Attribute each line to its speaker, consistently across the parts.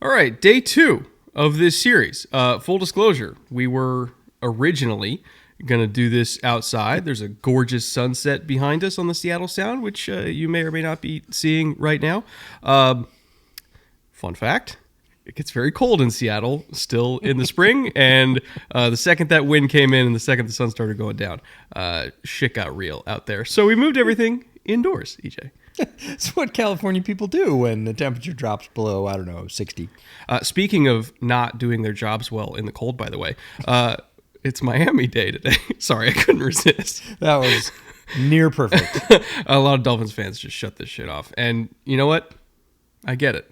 Speaker 1: All right, day 2 of this series. Full disclosure, we were originally going to do this outside. There's a gorgeous sunset behind us on the Seattle Sound, which you may or may not be seeing right now. Fun fact, it gets very cold in Seattle still in the spring, and the second that wind came in and the second the sun started going down, shit got real out there. So we moved everything indoors, EJ.
Speaker 2: It's what California people do when the temperature drops below, 60.
Speaker 1: Speaking of not doing their jobs well in the cold, by the way, it's Miami Day today. Sorry, I couldn't resist.
Speaker 2: That was near perfect.
Speaker 1: A lot of Dolphins fans just shut this shit off. And you know what? I get it.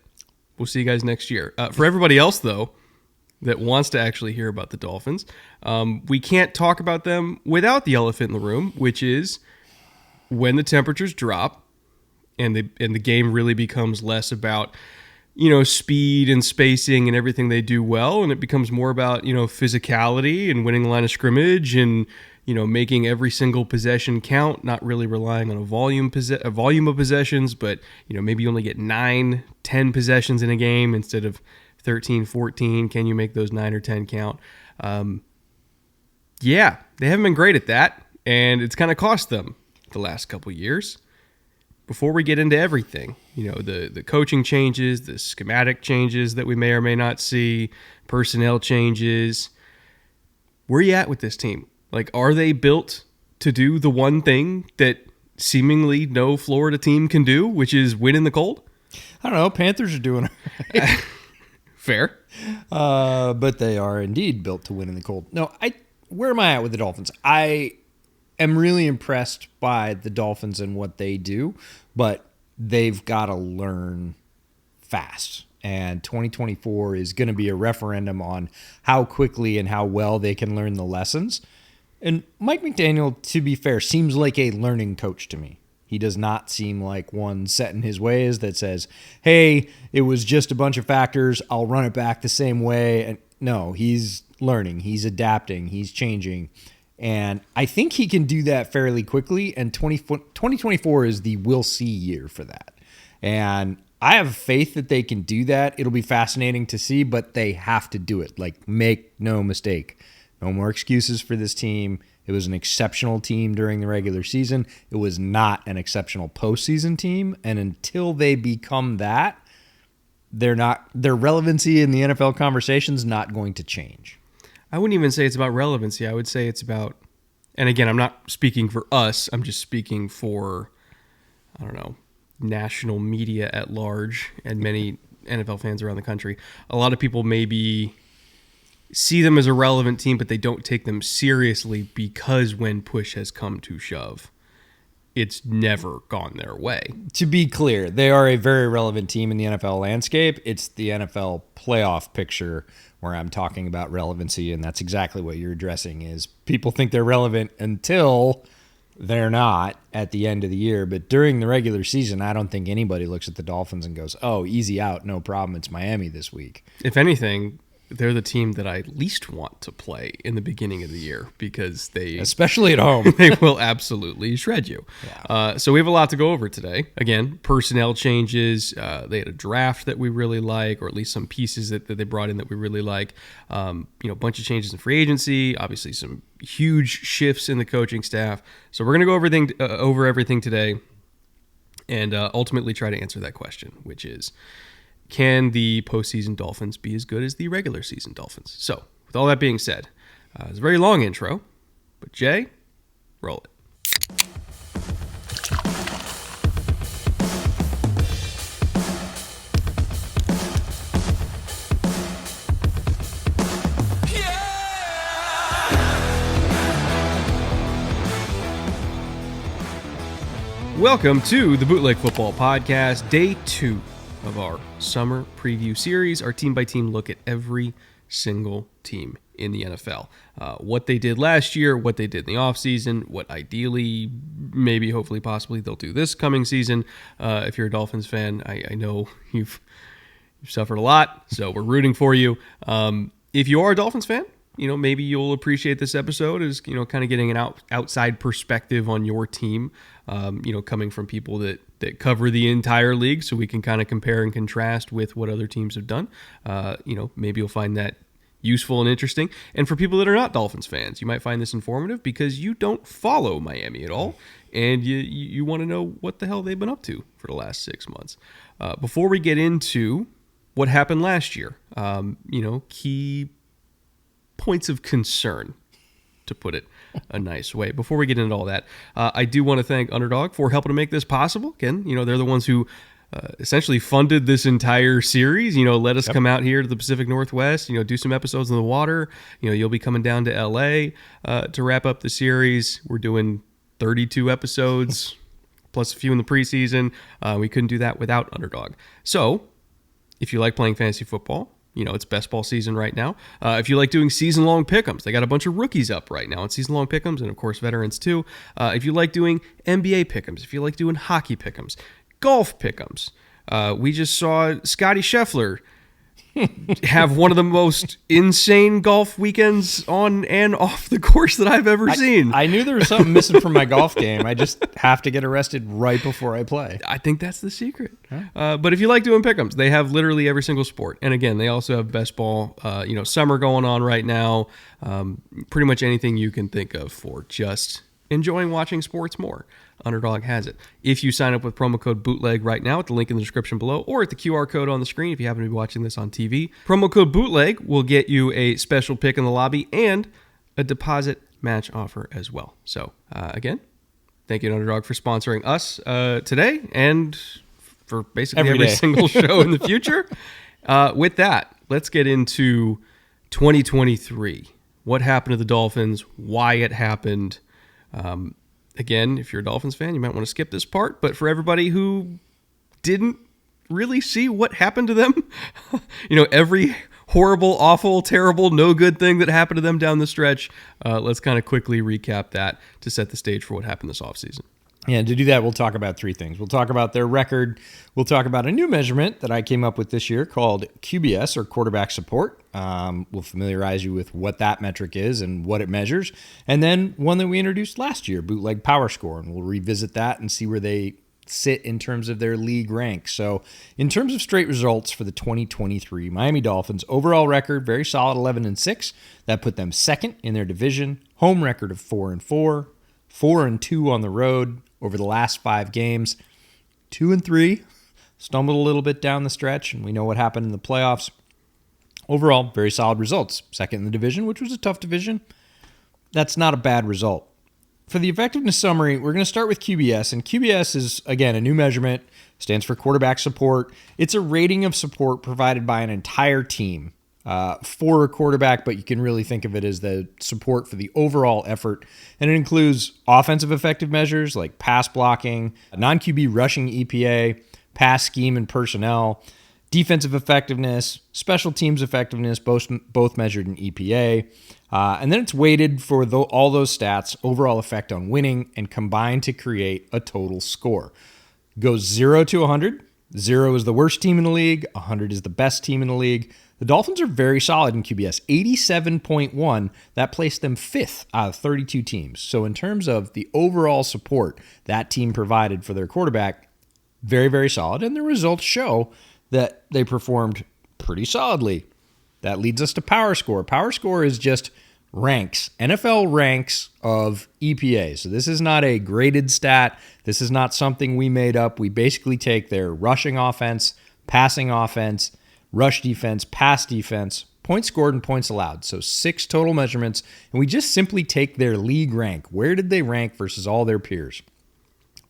Speaker 1: We'll see you guys next year. For everybody else, though, that wants to actually hear about the Dolphins, we can't talk about them without the elephant in the room, which is when the temperatures drop, and the game really becomes less about, speed and spacing and everything they do well, and it becomes more about, physicality and winning the line of scrimmage and, making every single possession count, not really relying on a volume of possessions, but, maybe you only get 9, 10 possessions in a game instead of 13, 14. Can you make those 9 or 10 count? Yeah, they haven't been great at that, and it's kind of cost them the last couple years. Before we get into everything, the coaching changes, the schematic changes that we may or may not see, personnel changes, where are you at with this team? Like, are they built to do the one thing that seemingly no Florida team can do, which is win in the cold?
Speaker 2: I don't know. Panthers are doing it.
Speaker 1: Fair.
Speaker 2: But they are indeed built to win in the cold. No, where am I at with the Dolphins? I am really impressed by the Dolphins and what they do, but they've got to learn fast. And 2024 is going to be a referendum on how quickly and how well they can learn the lessons. And Mike McDaniel, to be fair, seems like a learning coach to me. He does not seem like one set in his ways that says, hey, it was just a bunch of factors, I'll run it back the same way. And no, he's learning, he's adapting, he's changing. And I think he can do that fairly quickly, and 2024 is the we'll see year for that. And I have faith that they can do that. It'll be fascinating to see, but they have to do it. Like, make no mistake. No more excuses for this team. It was an exceptional team during the regular season. It was not an exceptional postseason team, and until they become that, their relevancy in the NFL conversation is not going to change.
Speaker 1: I wouldn't even say it's about relevancy. I would say it's about, and again, I'm not speaking for us. I'm just speaking for, national media at large and many NFL fans around the country. A lot of people maybe see them as a relevant team, but they don't take them seriously because when push has come to shove, it's never gone their way.
Speaker 2: To be clear, they are a very relevant team in the NFL landscape. It's the NFL playoff picture where I'm talking about relevancy, and that's exactly what you're addressing is people think they're relevant until they're not at the end of the year. But during the regular season, I don't think anybody looks at the Dolphins and goes, oh, easy out, no problem, it's Miami this week.
Speaker 1: If anything, they're the team that I least want to play in the beginning of the year because
Speaker 2: especially at home,
Speaker 1: they will absolutely shred you. Yeah. So we have a lot to go over today. Again, personnel changes. They had a draft that we really like, or at least some pieces that they brought in that we really like. A bunch of changes in free agency. Obviously, some huge shifts in the coaching staff. So we're going to go over everything today, and ultimately try to answer that question, which is, can the postseason Dolphins be as good as the regular season Dolphins? So, with all that being said, it's a very long intro, but Jay, roll it. Welcome to the Bootleg Football Podcast, Day 2 of our summer preview series, our team-by-team look at every single team in the NFL. What they did last year, what they did in the offseason, what ideally, maybe, hopefully, possibly they'll do this coming season. If you're a Dolphins fan, I know you've suffered a lot, so we're rooting for you. If you are a Dolphins fan, maybe you'll appreciate this episode as, kind of getting an outside perspective on your team, coming from people that that cover the entire league, so we can kind of compare and contrast with what other teams have done. Maybe you'll find that useful and interesting. And for people that are not Dolphins fans, you might find this informative because you don't follow Miami at all, and you want to know what the hell they've been up to for the last 6 months. Before we get into what happened last year, key points of concern, to put it a nice way. Before we get into all that, I do want to thank Underdog for helping to make this possible. Again, they're the ones who essentially funded this entire series. Let us come out here to the Pacific Northwest, do some episodes in the water. You'll be coming down to LA to wrap up the series. We're doing 32 episodes plus a few in the preseason. We couldn't do that without Underdog. So if you like playing fantasy football, it's best ball season right now. If you like doing season-long pick'ems, they got a bunch of rookies up right now in season-long pick'ems, and of course veterans too. If you like doing NBA pick'ems, if you like doing hockey pick'ems, golf pick'ems, we just saw Scotty Scheffler have one of the most insane golf weekends on and off the course that I've ever seen.
Speaker 2: I knew there was something missing from my golf game. I just have to get arrested right before I play.
Speaker 1: I think that's the secret. But if you like doing pick'ems, they have literally every single sport. And again, they also have best ball, summer going on right now. Pretty much anything you can think of for just enjoying watching sports more. Underdog has it. If you sign up with promo code BOOTLEG right now at the link in the description below or at the QR code on the screen if you happen to be watching this on TV, promo code BOOTLEG will get you a special pick in the lobby and a deposit match offer as well. So, again, thank you to Underdog for sponsoring us today and for basically every single show in the future. With that, let's get into 2023. What happened to the Dolphins, why it happened. Again, if you're a Dolphins fan, you might want to skip this part. But for everybody who didn't really see what happened to them, every horrible, awful, terrible, no good thing that happened to them down the stretch, let's kind of quickly recap that to set the stage for what happened this offseason.
Speaker 2: Yeah, to do that, we'll talk about three things. We'll talk about their record. We'll talk about a new measurement that I came up with this year called QBS, or quarterback support. We'll familiarize you with what that metric is and what it measures. And then one that we introduced last year, Bootleg Power Score, and we'll revisit that and see where they sit in terms of their league rank. So in terms of straight results for the 2023 Miami Dolphins, overall record, very solid 11-6. That put them second in their division. Home record of 4-4, 4-2 on the road. Over the last 5 games, 2-3, stumbled a little bit down the stretch, and we know what happened in the playoffs. Overall, very solid results. Second in the division, which was a tough division. That's not a bad result. For the effectiveness summary, we're going to start with QBS, and QBS is, again, a new measurement, stands for quarterback support. It's a rating of support provided by an entire team for a quarterback, but you can really think of it as the support for the overall effort. And it includes offensive effective measures like pass blocking, non-QB rushing EPA, pass scheme and personnel, defensive effectiveness, special teams effectiveness, both measured in EPA. And then it's weighted for all those stats, overall effect on winning, and combined to create a total score. Goes 0 to 100. 0 is the worst team in the league. 100 is the best team in the league. The Dolphins are very solid in QBS, 87.1. That placed them 5th out of 32 teams. So in terms of the overall support that team provided for their quarterback, very, very solid. And the results show that they performed pretty solidly. That leads us to Power Score. Power Score is just ranks, NFL ranks of EPA. So this is not a graded stat. This is not something we made up. We basically take their rushing offense, passing offense, rush defense, pass defense, points scored, and points allowed. So 6 total measurements, and we just simply take their league rank. Where did they rank versus all their peers?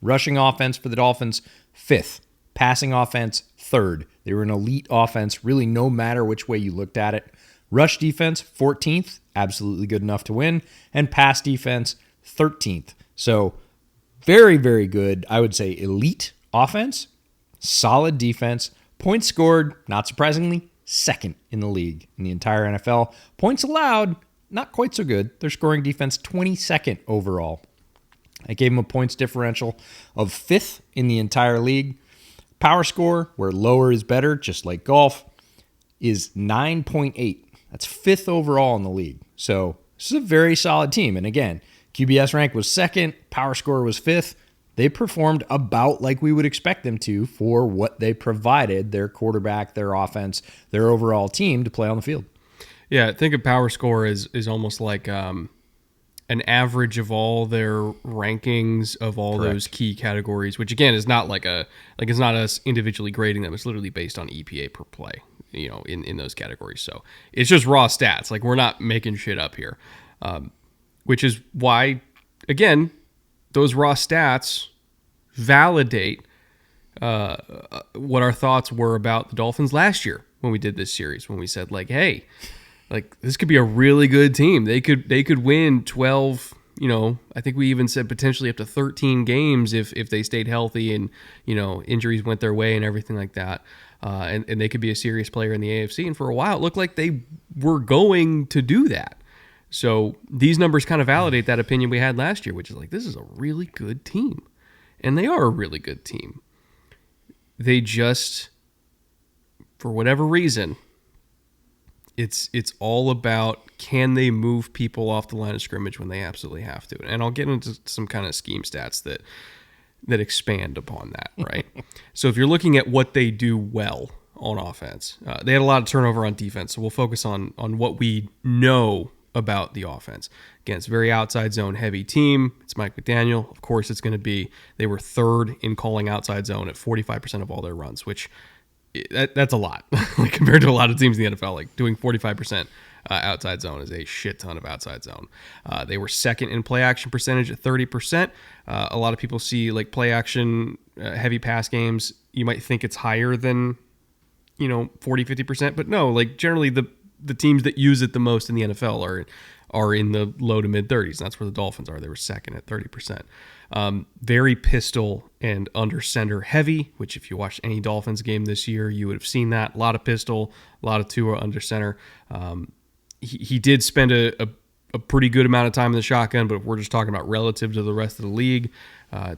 Speaker 2: Rushing offense for the Dolphins, 5th. Passing offense, 3rd. They were an elite offense, really no matter which way you looked at it. Rush defense, 14th, absolutely good enough to win. And pass defense, 13th. So very, very good, I would say elite offense, solid defense. Points scored, not surprisingly, 2nd in the league in the entire NFL. Points allowed, not quite so good. Their scoring defense, 22nd overall. I gave them a points differential of 5th in the entire league. Power Score, where lower is better, just like golf, is 9.8. That's 5th overall in the league. So this is a very solid team. And again, QBS rank was 2nd, Power Score was 5th. they performed about like we would expect them to for what they provided their quarterback, their offense, their overall team to play on the field.
Speaker 1: Yeah, think of power score is almost like an average of all their rankings of all
Speaker 2: Correct.
Speaker 1: those key categories, which again is not it's not us individually grading them. It's literally based on EPA per play, in those categories. So it's just raw stats. Like, we're not making shit up here, which is why, again, those raw stats validate what our thoughts were about the Dolphins last year when we did this series, when we said, like, hey, like, this could be a really good team. They could win 12, I think we even said potentially up to 13 games if they stayed healthy and, injuries went their way and everything like that. And they could be a serious player in the AFC. And for a while, it looked like they were going to do that. So these numbers kind of validate that opinion we had last year, which is like, this is a really good team. And they are a really good team. They just, for whatever reason, it's all about, can they move people off the line of scrimmage when they absolutely have to? And I'll get into some kind of scheme stats that expand upon that, right? So if you're looking at what they do well on offense, they had a lot of turnover on defense, so we'll focus on what we know about the offense. Again, it's a very outside zone heavy team. It's Mike McDaniel. Of course, it's going to be, they were third in calling outside zone at 45% of all their runs, which that's a lot. Like, compared to a lot of teams in the NFL, like doing 45% outside zone is a shit ton of outside zone. They were second in play action percentage at 30%. A lot of people see like play action heavy pass games. You might think it's higher than, 40, 50%, but no, like generally the teams that use it the most in the NFL are in the low to mid 30s. That's where the Dolphins are. They were second at 30%. Very pistol and under center heavy, which if you watched any Dolphins game this year, you would have seen that. A lot of pistol, a lot of Tua under center. He did spend a pretty good amount of time in the shotgun, but if we're just talking about relative to the rest of the league,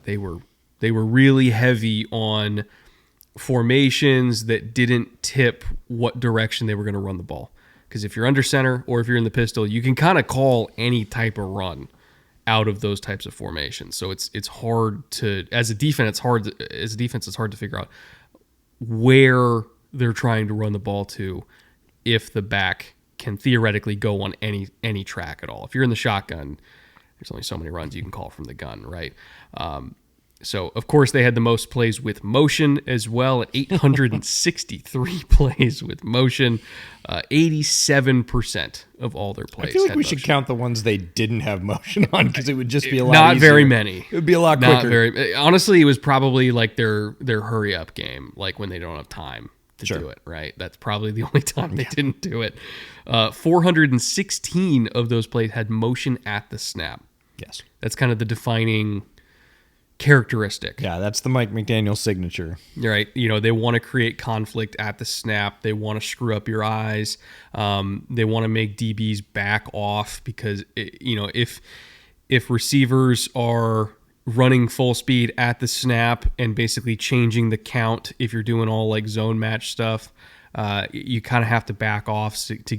Speaker 1: they were really heavy on formations that didn't tip what direction they were going to run the ball. Because if you're under center or if you're in the pistol, you can kind of call any type of run out of those types of formations. So it's hard to, as a defense, it's hard to figure out where they're trying to run the ball to if the back can theoretically go on any track at all. If you're in the shotgun, there's only so many runs you can call from the gun, right? So, of course, they had the most plays with motion as well at 863 plays with motion. 87% of all their plays.
Speaker 2: I feel like
Speaker 1: had
Speaker 2: we
Speaker 1: motion.
Speaker 2: should count the ones they didn't have motion on, because it would just be a lot
Speaker 1: Not
Speaker 2: easier.
Speaker 1: very many.
Speaker 2: It would be a lot quicker.
Speaker 1: Honestly, it was probably like their hurry up game, like when they don't have time to
Speaker 2: Sure.
Speaker 1: do it, right? That's probably the only time they didn't do it. 416 of those plays had motion at the snap.
Speaker 2: Yes.
Speaker 1: That's kind of the defining characteristic.
Speaker 2: Yeah, that's the Mike McDaniel signature.
Speaker 1: Right. They want to create conflict at the snap. They want to screw up your eyes. They want to make DBs back off because, if receivers are running full speed at the snap and basically changing the count, if you're doing all like zone match stuff, you kind of have to back off to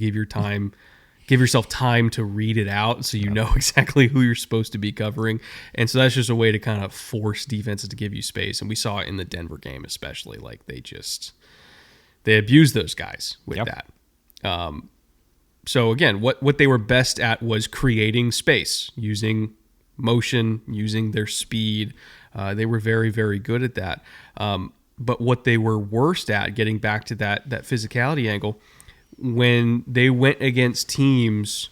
Speaker 1: give yourself time to read it out so you know exactly who you're supposed to be covering. And so that's just a way to kind of force defenses to give you space. And we saw it in the Denver game especially. Like, they abused those guys with that. So again, what they were best at was creating space, using motion, using their speed. They were very, very good at that. But what they were worst at, getting back to that physicality angle, when they went against teams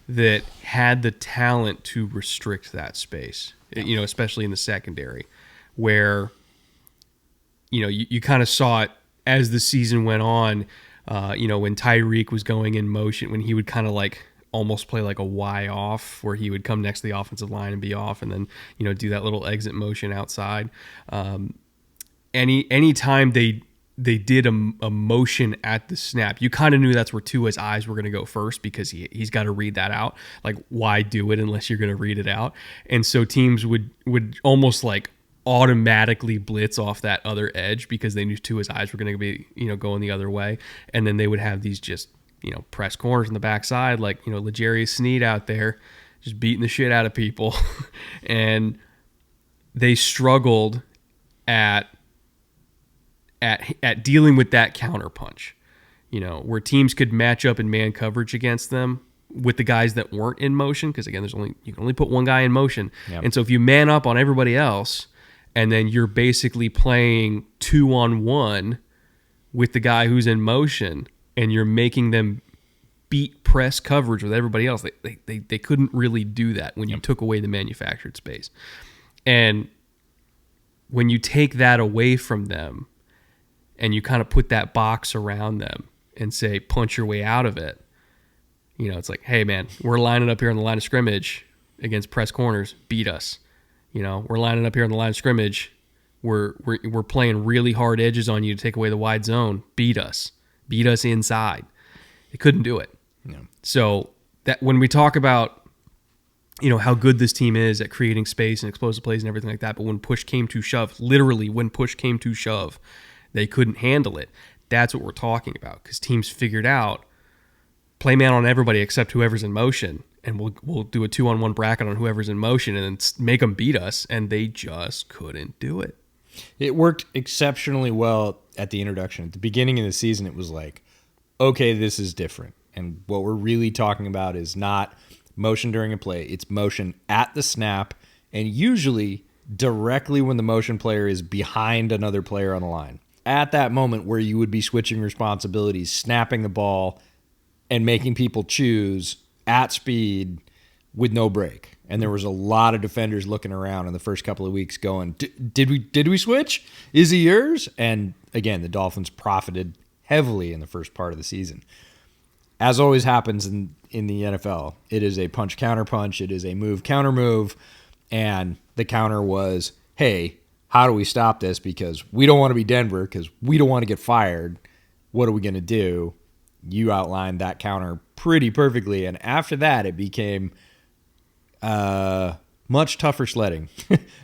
Speaker 1: that had the talent to restrict that space, especially in the secondary, where, you kind of saw it as the season went on, when Tyreek was going in motion, when he would kind of like almost play like a Y off, where he would come next to the offensive line and be off and then, do that little exit motion outside. Any time they did a motion at the snap, you kind of knew that's where Tua's eyes were going to go first, because he's got to read that out. Like, why do it unless you're going to read it out? And so teams would almost like automatically blitz off that other edge because they knew Tua's eyes were going to be, going the other way. And then they would have these just, press corners in the backside, like, L'Jarius Sneed out there just beating the shit out of people. And they struggled at dealing with that counterpunch. Where teams could match up in man coverage against them with the guys that weren't in motion, because again, you can only put one guy in motion.
Speaker 2: Yep.
Speaker 1: And so if you man up on everybody else, and then you're basically playing 2-on-1 with the guy who's in motion, and you're making them beat press coverage with everybody else, they couldn't really do that when you took away the manufactured space. And when you take that away from them and you kind of put that box around them and say, punch your way out of it, it's like, hey, man, we're lining up here on the line of scrimmage against press corners, beat us. We're lining up here on the line of scrimmage. We're playing really hard edges on you to take away the wide zone. Beat us inside. They couldn't do it.
Speaker 2: No.
Speaker 1: So that when we talk about, how good this team is at creating space and explosive plays and everything like that, but when push came to shove, literally when push came to shove, they couldn't handle it. That's what we're talking about, because teams figured out play man on everybody except whoever's in motion, and we'll do a 2-on-1 bracket on whoever's in motion and then make them beat us, and they just couldn't do it.
Speaker 2: It worked exceptionally well at the introduction. At the beginning of the season, it was like, okay, this is different. And what we're really talking about is not motion during a play. It's motion at the snap, and usually directly when the motion player is behind another player on the line. At that moment where you would be switching responsibilities, snapping the ball, and making people choose at speed with no break. And there was a lot of defenders looking around in the first couple of weeks going, did we switch? Is he yours? And again, the Dolphins profited heavily in the first part of the season. As always happens in the NFL, it is a punch counter punch. It is a move counter move. And the counter was, hey, how do we stop this? Because we don't want to be Denver, because we don't want to get fired. What are we going to do? You outlined that counter pretty perfectly. And after that, it became much tougher sledding.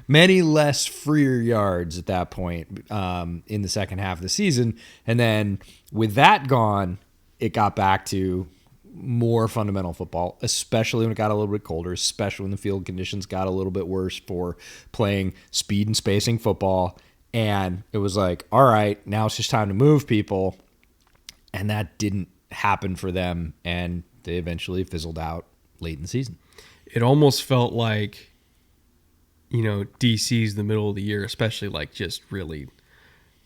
Speaker 2: Many less freer yards at that point in the second half of the season. And then with that gone, it got back to more fundamental football, especially when it got a little bit colder, especially when the field conditions got a little bit worse for playing speed and spacing football. And it was like, all right, now it's just time to move people. And that didn't happen for them, and they eventually fizzled out late in the season.
Speaker 1: It almost felt like, DC's the middle of the year, especially like just really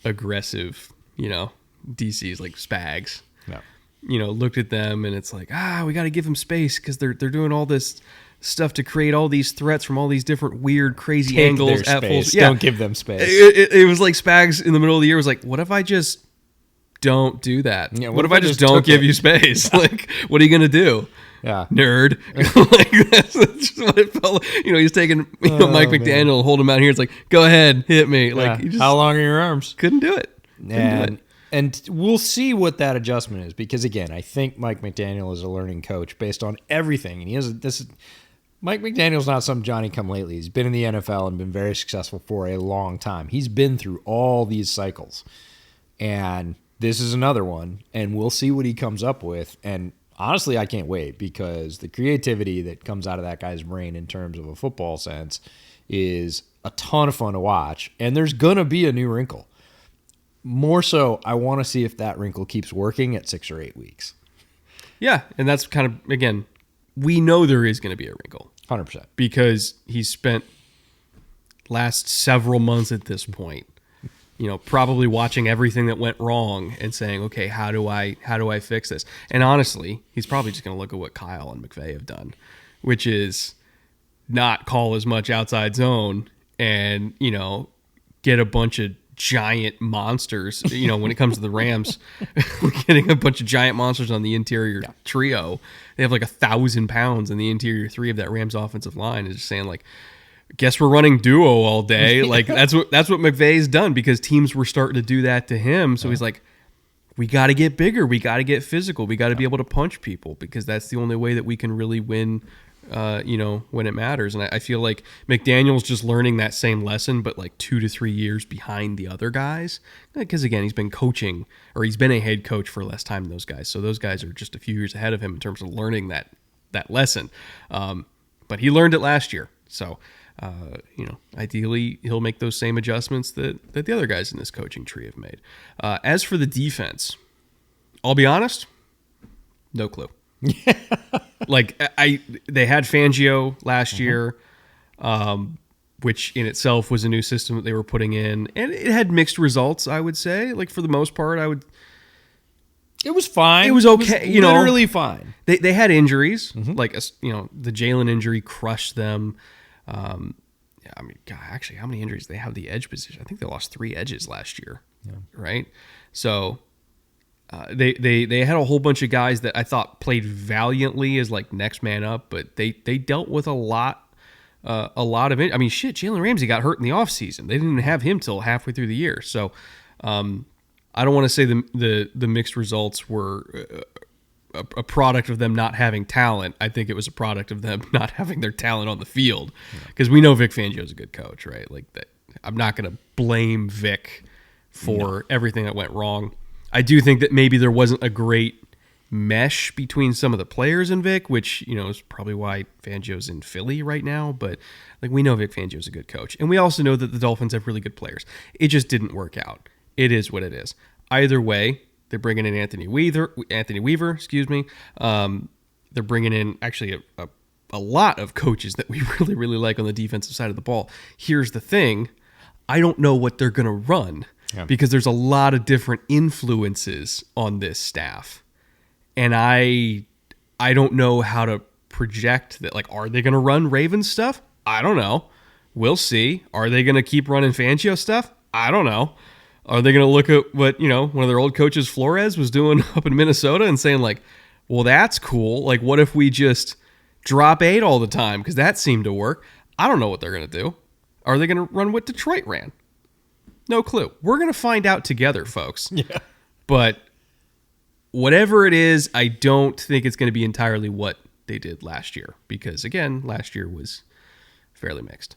Speaker 1: aggressive, DC's like Spags.
Speaker 2: Yeah.
Speaker 1: Looked at them and it's like, we got to give them space because they're doing all this stuff to create all these threats from all these different weird, crazy
Speaker 2: Take
Speaker 1: angles.
Speaker 2: their space. Yeah. Don't give them space.
Speaker 1: It was like Spags in the middle of the year was like, what if I just don't do that?
Speaker 2: Yeah,
Speaker 1: what if I just don't give you space? Like, what are you going to do?
Speaker 2: Yeah.
Speaker 1: Nerd. Like, that's just what it felt like. He's taking Mike McDaniel and hold him out here. It's like, go ahead, hit me. Like,
Speaker 2: you just how long are your arms?
Speaker 1: Couldn't do it.
Speaker 2: And we'll see what that adjustment is, because again, I think Mike McDaniel is a learning coach based on everything. And Mike McDaniel's not some Johnny-come-lately. He's been in the NFL and been very successful for a long time. He's been through all these cycles. And this is another one, and we'll see what he comes up with. And honestly, I can't wait, because the creativity that comes out of that guy's brain in terms of a football sense is a ton of fun to watch. And there's going to be a new wrinkle. More so, I want to see if that wrinkle keeps working at 6 or 8 weeks.
Speaker 1: Yeah, and that's kind of, again, we know there is going to be a wrinkle.
Speaker 2: 100%. Because
Speaker 1: he's spent last several months at this point, probably watching everything that went wrong and saying, okay, how do I fix this? And honestly, he's probably just going to look at what Kyle and McVay have done, which is not call as much outside zone and, get a bunch of giant monsters, when it comes to the Rams, getting a bunch of giant monsters on the interior trio. They have like 1,000 pounds in the interior three of that Rams offensive line. Is just saying like, guess we're running duo all day. Like that's what McVay's done, because teams were starting to do that to him. So he's like, we got to get bigger. We got to get physical. We got to be able to punch people, because that's the only way that we can really win, when it matters. And I feel like McDaniel's just learning that same lesson, but like 2 to 3 years behind the other guys. Because again, he's been coaching, or he's been a head coach for less time than those guys. So those guys are just a few years ahead of him in terms of learning that lesson. But he learned it last year. So Ideally, he'll make those same adjustments that the other guys in this coaching tree have made. As for the defense, I'll be honest, no clue. Like they had Fangio last year, which in itself was a new system that they were putting in, and it had mixed results. I would say, like for the most part,
Speaker 2: It was fine.
Speaker 1: It was okay.
Speaker 2: It was literally fine.
Speaker 1: They had injuries, like the Jalen injury crushed them. God, actually, how many injuries they have the edge position? I think they lost 3 edges last year, right? So they had a whole bunch of guys that I thought played valiantly as like next man up, but they dealt with a lot of it. I mean, shit, Jalen Ramsey got hurt in the offseason. They didn't even have him till halfway through the year. So I don't want to say the mixed results were a product of them not having talent. I think it was a product of them not having their talent on the field, because we know Vic Fangio is a good coach, right? Like that, I'm not going to blame Vic for everything that went wrong. I do think that maybe there wasn't a great mesh between some of the players and Vic, which is probably why Fangio's in Philly right now. But like we know Vic Fangio's a good coach, and we also know that the Dolphins have really good players. It just didn't work out. It is what it is. Either way, they're bringing in Anthony Weaver. They're bringing in actually a lot of coaches that we really, really like on the defensive side of the ball. Here's the thing. I don't know what they're going to run because there's a lot of different influences on this staff. And I don't know how to project that. Like, are they going to run Ravens stuff? I don't know. We'll see. Are they going to keep running Fangio stuff? I don't know. Are they going to look at what, one of their old coaches, Flores, was doing up in Minnesota and saying like, well, that's cool. Like, what if we just drop 8 all the time? Because that seemed to work. I don't know what they're going to do. Are they going to run what Detroit ran? No clue. We're going to find out together, folks. Yeah. But whatever it is, I don't think it's going to be entirely what they did last year. Because, again, last year was fairly mixed.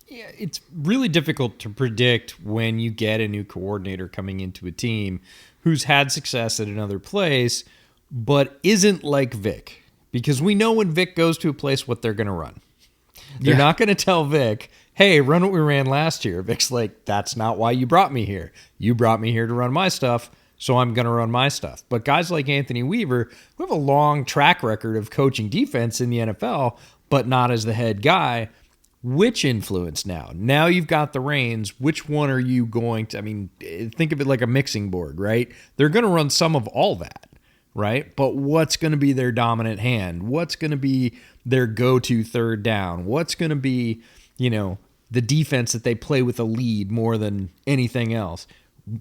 Speaker 2: Yeah, it's really difficult to predict when you get a new coordinator coming into a team who's had success at another place, but isn't like Vic. Because we know when Vic goes to a place what they're going to run. They're not going to tell Vic, hey, run what we ran last year. Vic's like, that's not why you brought me here. You brought me here to run my stuff, so I'm going to run my stuff. But guys like Anthony Weaver, who have a long track record of coaching defense in the NFL, but not as the head guy. Which influence now? Now you've got the reins. Which one are you going to... I mean, think of it like a mixing board, right? They're going to run some of all that, right? But what's going to be their dominant hand? What's going to be their go-to third down? What's going to be, the defense that they play with a lead more than anything else?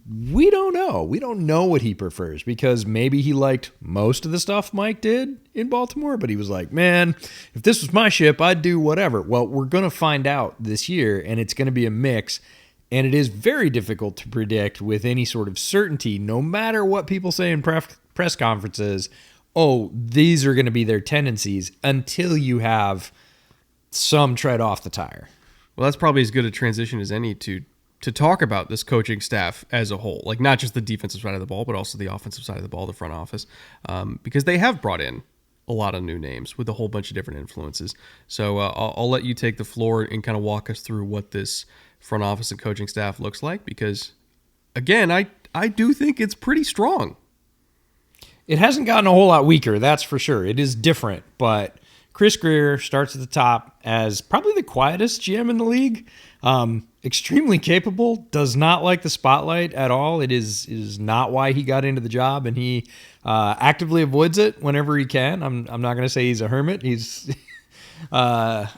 Speaker 2: We don't know. We don't know what he prefers, because maybe he liked most of the stuff Mike did in Baltimore, but he was like, man, if this was my ship, I'd do whatever. Well, we're going to find out this year, and it's going to be a mix, and it is very difficult to predict with any sort of certainty, no matter what people say in press conferences, oh, these are going to be their tendencies, until you have some tread off the tire.
Speaker 1: Well, that's probably as good a transition as any to talk about this coaching staff as a whole, like not just the defensive side of the ball, but also the offensive side of the ball, the front office, because they have brought in a lot of new names with a whole bunch of different influences. So I'll let you take the floor and kind of walk us through what this front office and coaching staff looks like, because, again, I do think it's pretty strong.
Speaker 2: It hasn't gotten a whole lot weaker, that's for sure. It is different, but Chris Grier starts at the top as probably the quietest GM in the league. Extremely capable, does not like the spotlight at all. It is not why he got into the job, and he actively avoids it whenever he can. I'm not going to say he's a hermit. He's,
Speaker 1: I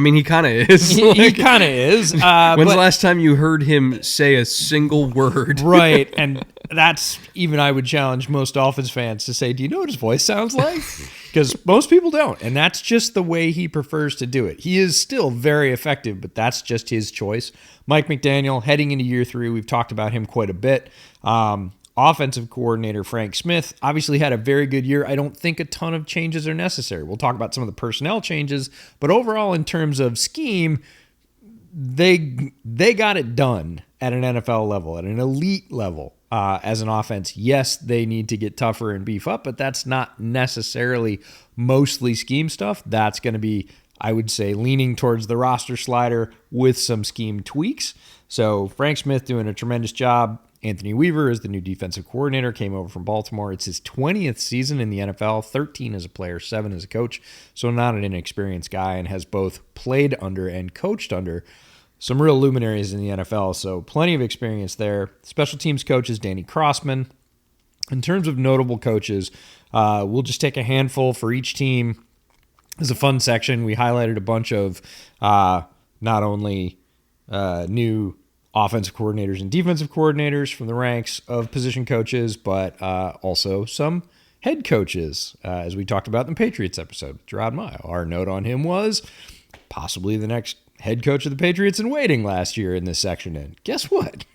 Speaker 1: mean, he kind of is.
Speaker 2: He kind of is.
Speaker 1: When's the last time you heard him say a single word?
Speaker 2: Right, and that's even I would challenge most Dolphins fans to say, do you know what his voice sounds like? Because most people don't, and that's just the way he prefers to do it. He is still very effective, but that's just his choice. Mike McDaniel, heading into year 3, we've talked about him quite a bit. Offensive coordinator Frank Smith obviously had a very good year. I don't think a ton of changes are necessary. We'll talk about some of the personnel changes, but overall in terms of scheme, they got it done at an NFL level, at an elite level. As an offense, yes, they need to get tougher and beef up, but that's not necessarily mostly scheme stuff. That's going to be I would say leaning towards the roster slider with some scheme tweaks. So Frank Smith doing a tremendous job. Anthony Weaver is the new defensive coordinator, came over from Baltimore. It's his 20th season in the NFL, 13 as a player, 7 as a coach. So not an inexperienced guy, and has both played under and coached under some real luminaries in the NFL. So plenty of experience there. Special teams coach is Danny Crossman. In terms of notable coaches, we'll just take a handful for each team. It's a fun section. We highlighted a bunch of not only new offensive coordinators and defensive coordinators from the ranks of position coaches, but also some head coaches, as we talked about in the Patriots episode with Gerard Mayo. Our note on him was possibly the next head coach of the Patriots in waiting last year in this section. And guess what?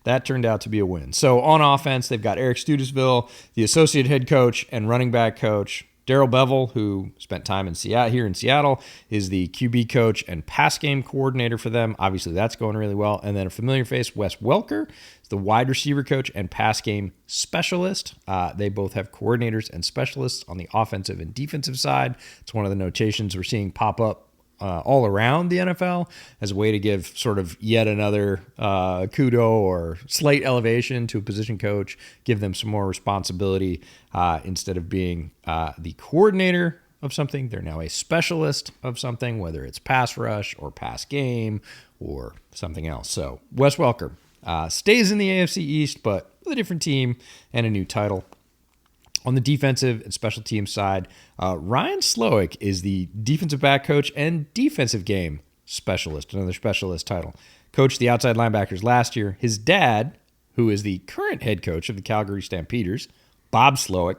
Speaker 2: That turned out to be a win. So on offense, they've got Eric Studesville, the associate head coach and running back coach. Daryl Bevell, who spent time in Seattle, is the QB coach and pass game coordinator for them. Obviously, that's going really well. And then a familiar face, Wes Welker, is the wide receiver coach and pass game specialist. They both have coordinators and specialists on the offensive and defensive side. It's one of the notations we're seeing pop up all around the NFL as a way to give sort of yet another kudo or slight elevation to a position coach, give them some more responsibility instead of being the coordinator of something. They're now a specialist of something, whether it's pass rush or pass game or something else. So Wes Welker stays in the AFC East, but with a different team and a new title. On the defensive and special teams side, Ryan Slowick is the defensive back coach and defensive game specialist, another specialist title. Coached the outside linebackers last year. His dad, who is the current head coach of the Calgary Stampeders, Bob Slowick,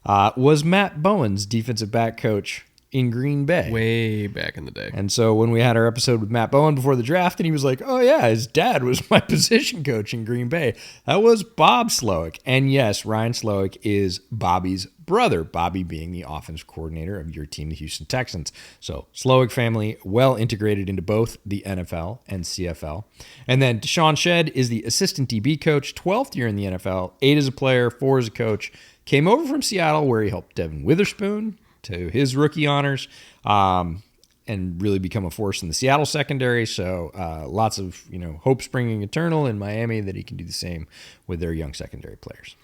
Speaker 2: was Matt Bowen's defensive back coach in Green Bay.
Speaker 1: Way back in the day.
Speaker 2: And so when we had our episode with Matt Bowen before the draft, and he was like, oh yeah, his dad was my position coach in Green Bay. That was Bob Slowick. And yes, Ryan Slowick is Bobby's brother, Bobby being the offensive coordinator of your team, the Houston Texans. So Slowick family well integrated into both the NFL and CFL. And then Deshaun Shedd is the assistant DB coach, 12th year in the NFL, 8 as a player, 4 as a coach. Came over from Seattle where he helped Devin Witherspoon to his rookie honors and really become a force in the Seattle secondary. So lots of hope springing eternal in Miami that he can do the same with their young secondary players.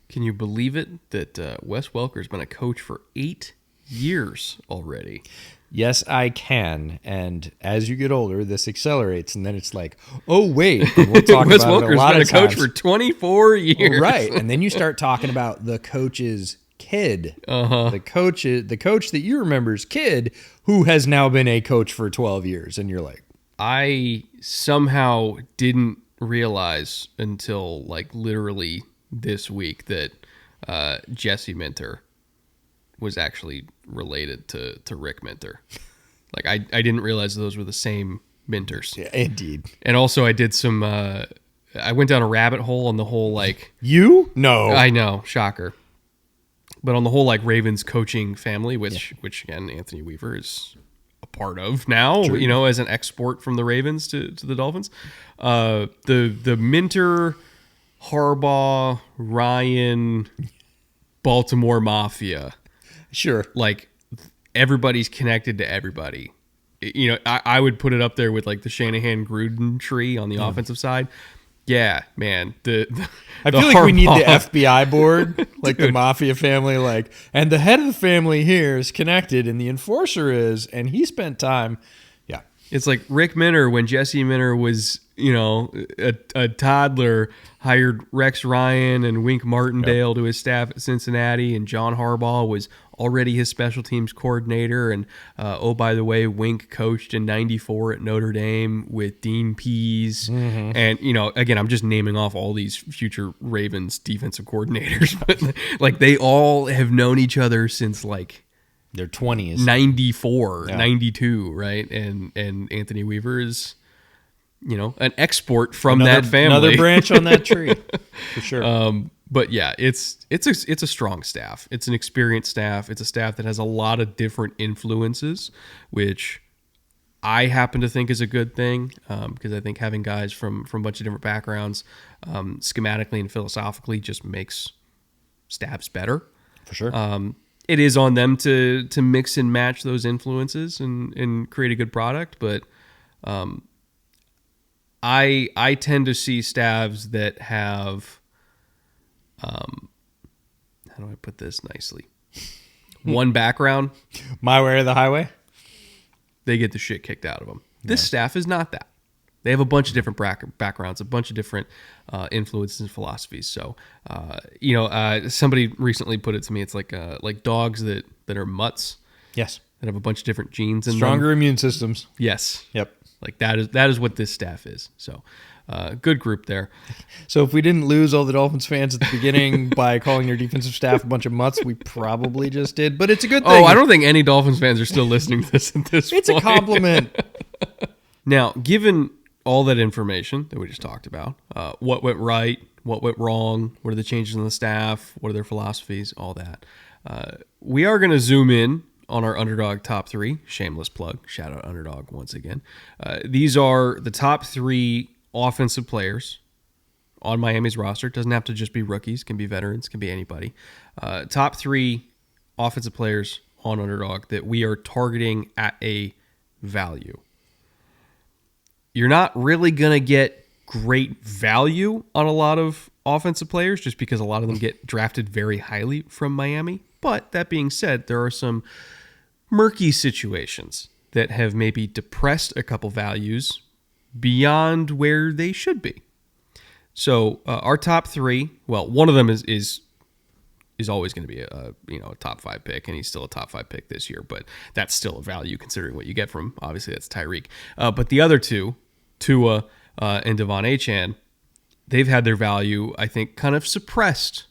Speaker 1: Can you believe it that Wes Welker's been a coach for 8 years already?
Speaker 2: Yes, I can. And as you get older, this accelerates, and then it's like, oh wait, and we'll talk
Speaker 1: Wes
Speaker 2: about it
Speaker 1: Welker's
Speaker 2: a lot
Speaker 1: been
Speaker 2: of
Speaker 1: a coach
Speaker 2: times.
Speaker 1: for 24 years,
Speaker 2: Right? And then you start talking about the coach's kid, the coach that you remember's kid, who has now been a coach for 12 years, and you're like,
Speaker 1: I somehow didn't realize until like literally this week that Jesse Minter was actually related to Rick Minter. Like I didn't realize those were the same Minters.
Speaker 2: yeah, indeed.
Speaker 1: And also I did some I went down a rabbit hole on the whole like
Speaker 2: You? No.
Speaker 1: I know, shocker. But on the whole like Ravens coaching family, which again Anthony Weaver is a part of now,
Speaker 2: True.
Speaker 1: as an export from the Ravens to the Dolphins. The Minter, Harbaugh, Ryan, Baltimore Mafia.
Speaker 2: Sure.
Speaker 1: Like everybody's connected to everybody. I would put it up there with like the Shanahan Gruden tree on the offensive side. Yeah, man.
Speaker 2: I feel like we need the FBI board, like the mafia family, and the head of the family here is connected, and the enforcer is, and he spent time. Yeah.
Speaker 1: It's like Rick Minter when Jesse Minter was, a toddler, hired Rex Ryan and Wink Martindale to his staff at Cincinnati, and John Harbaugh was already his special teams coordinator. And by the way, Wink coached in '94 at Notre Dame with Dean Pease. Mm-hmm. And again, I'm just naming off all these future Ravens defensive coordinators, but like they all have known each other since like
Speaker 2: their 20s,
Speaker 1: 94, 92, right? And Anthony Weaver is, an export from that family.
Speaker 2: Another branch on that tree, for sure.
Speaker 1: But yeah, it's a strong staff. It's an experienced staff. It's a staff that has a lot of different influences, which I happen to think is a good thing, because I think having guys from a bunch of different backgrounds, schematically and philosophically, just makes staffs better.
Speaker 2: For sure.
Speaker 1: it is on them to mix and match those influences and create a good product. But I tend to see staffs that have, how do I put this nicely? One background.
Speaker 2: My way or the highway.
Speaker 1: They get the shit kicked out of them. This staff is not that. They have a bunch of different backgrounds, a bunch of different influences and philosophies. So, somebody recently put it to me. It's like dogs that are mutts.
Speaker 2: Yes.
Speaker 1: That have a bunch of different genes in
Speaker 2: Stronger
Speaker 1: them.
Speaker 2: immune systems.
Speaker 1: Yes.
Speaker 2: Yep.
Speaker 1: Like that is what this staff is. So, good group there.
Speaker 2: So if we didn't lose all the Dolphins fans at the beginning by calling their defensive staff a bunch of mutts, we probably just did. But it's a good thing.
Speaker 1: Oh, I don't think any Dolphins fans are still listening to this at this point.
Speaker 2: It's a compliment.
Speaker 1: Now, given all that information that we just talked about, what went right, what went wrong, what are the changes in the staff, what are their philosophies, all that. We are going to zoom in on our Underdog top 3. Shameless plug. Shout out Underdog once again. These are the top 3 offensive players on Miami's roster. It doesn't have to just be rookies. Can be veterans. Can be anybody. Top 3 offensive players on Underdog that we are targeting at a value. You're not really going to get great value on a lot of offensive players just because a lot of them get drafted very highly from Miami. But that being said, there are some murky situations that have maybe depressed a couple values beyond where they should be. So our top 3, well, one of them is always going to be a top 5 pick, and he's still a top 5 pick this year, but that's still a value considering what you get from him. Obviously, that's Tyreek. But the other 2, Tua and Devon Achane, they've had their value, I think, kind of suppressed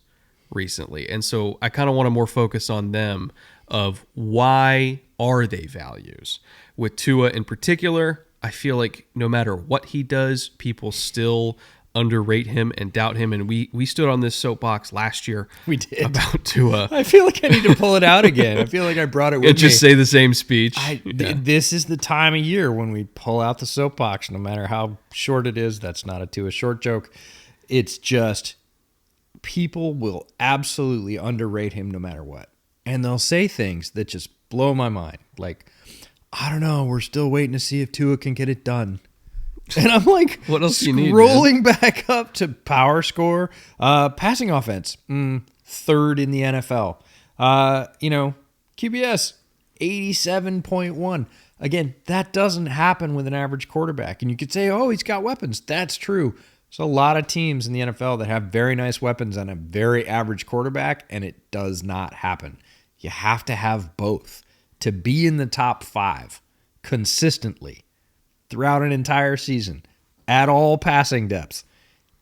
Speaker 1: recently. And so I kind of want to more focus on them of why are they values. With Tua in particular, I feel like no matter what he does, people still underrate him and doubt him. And we stood on this soapbox last year.
Speaker 2: We did.
Speaker 1: About Tua.
Speaker 2: I feel like I need to pull it out again. I feel like I brought it with me.
Speaker 1: Just say the same speech.
Speaker 2: This is the time of year when we pull out the soapbox, no matter how short it is. That's not a Tua short joke. It's just people will absolutely underrate him no matter what. And they'll say things that just blow my mind. Like, I don't know, we're still waiting to see if Tua can get it done. And I'm like,
Speaker 1: what else do you need?
Speaker 2: Rolling back up to power score, passing offense, 3rd in the NFL. QBS, 87.1. Again, that doesn't happen with an average quarterback. And you could say, oh, he's got weapons. That's true. There's a lot of teams in the NFL that have very nice weapons and a very average quarterback, and it does not happen. You have to have both to be in the top 5 consistently throughout an entire season at all passing depths.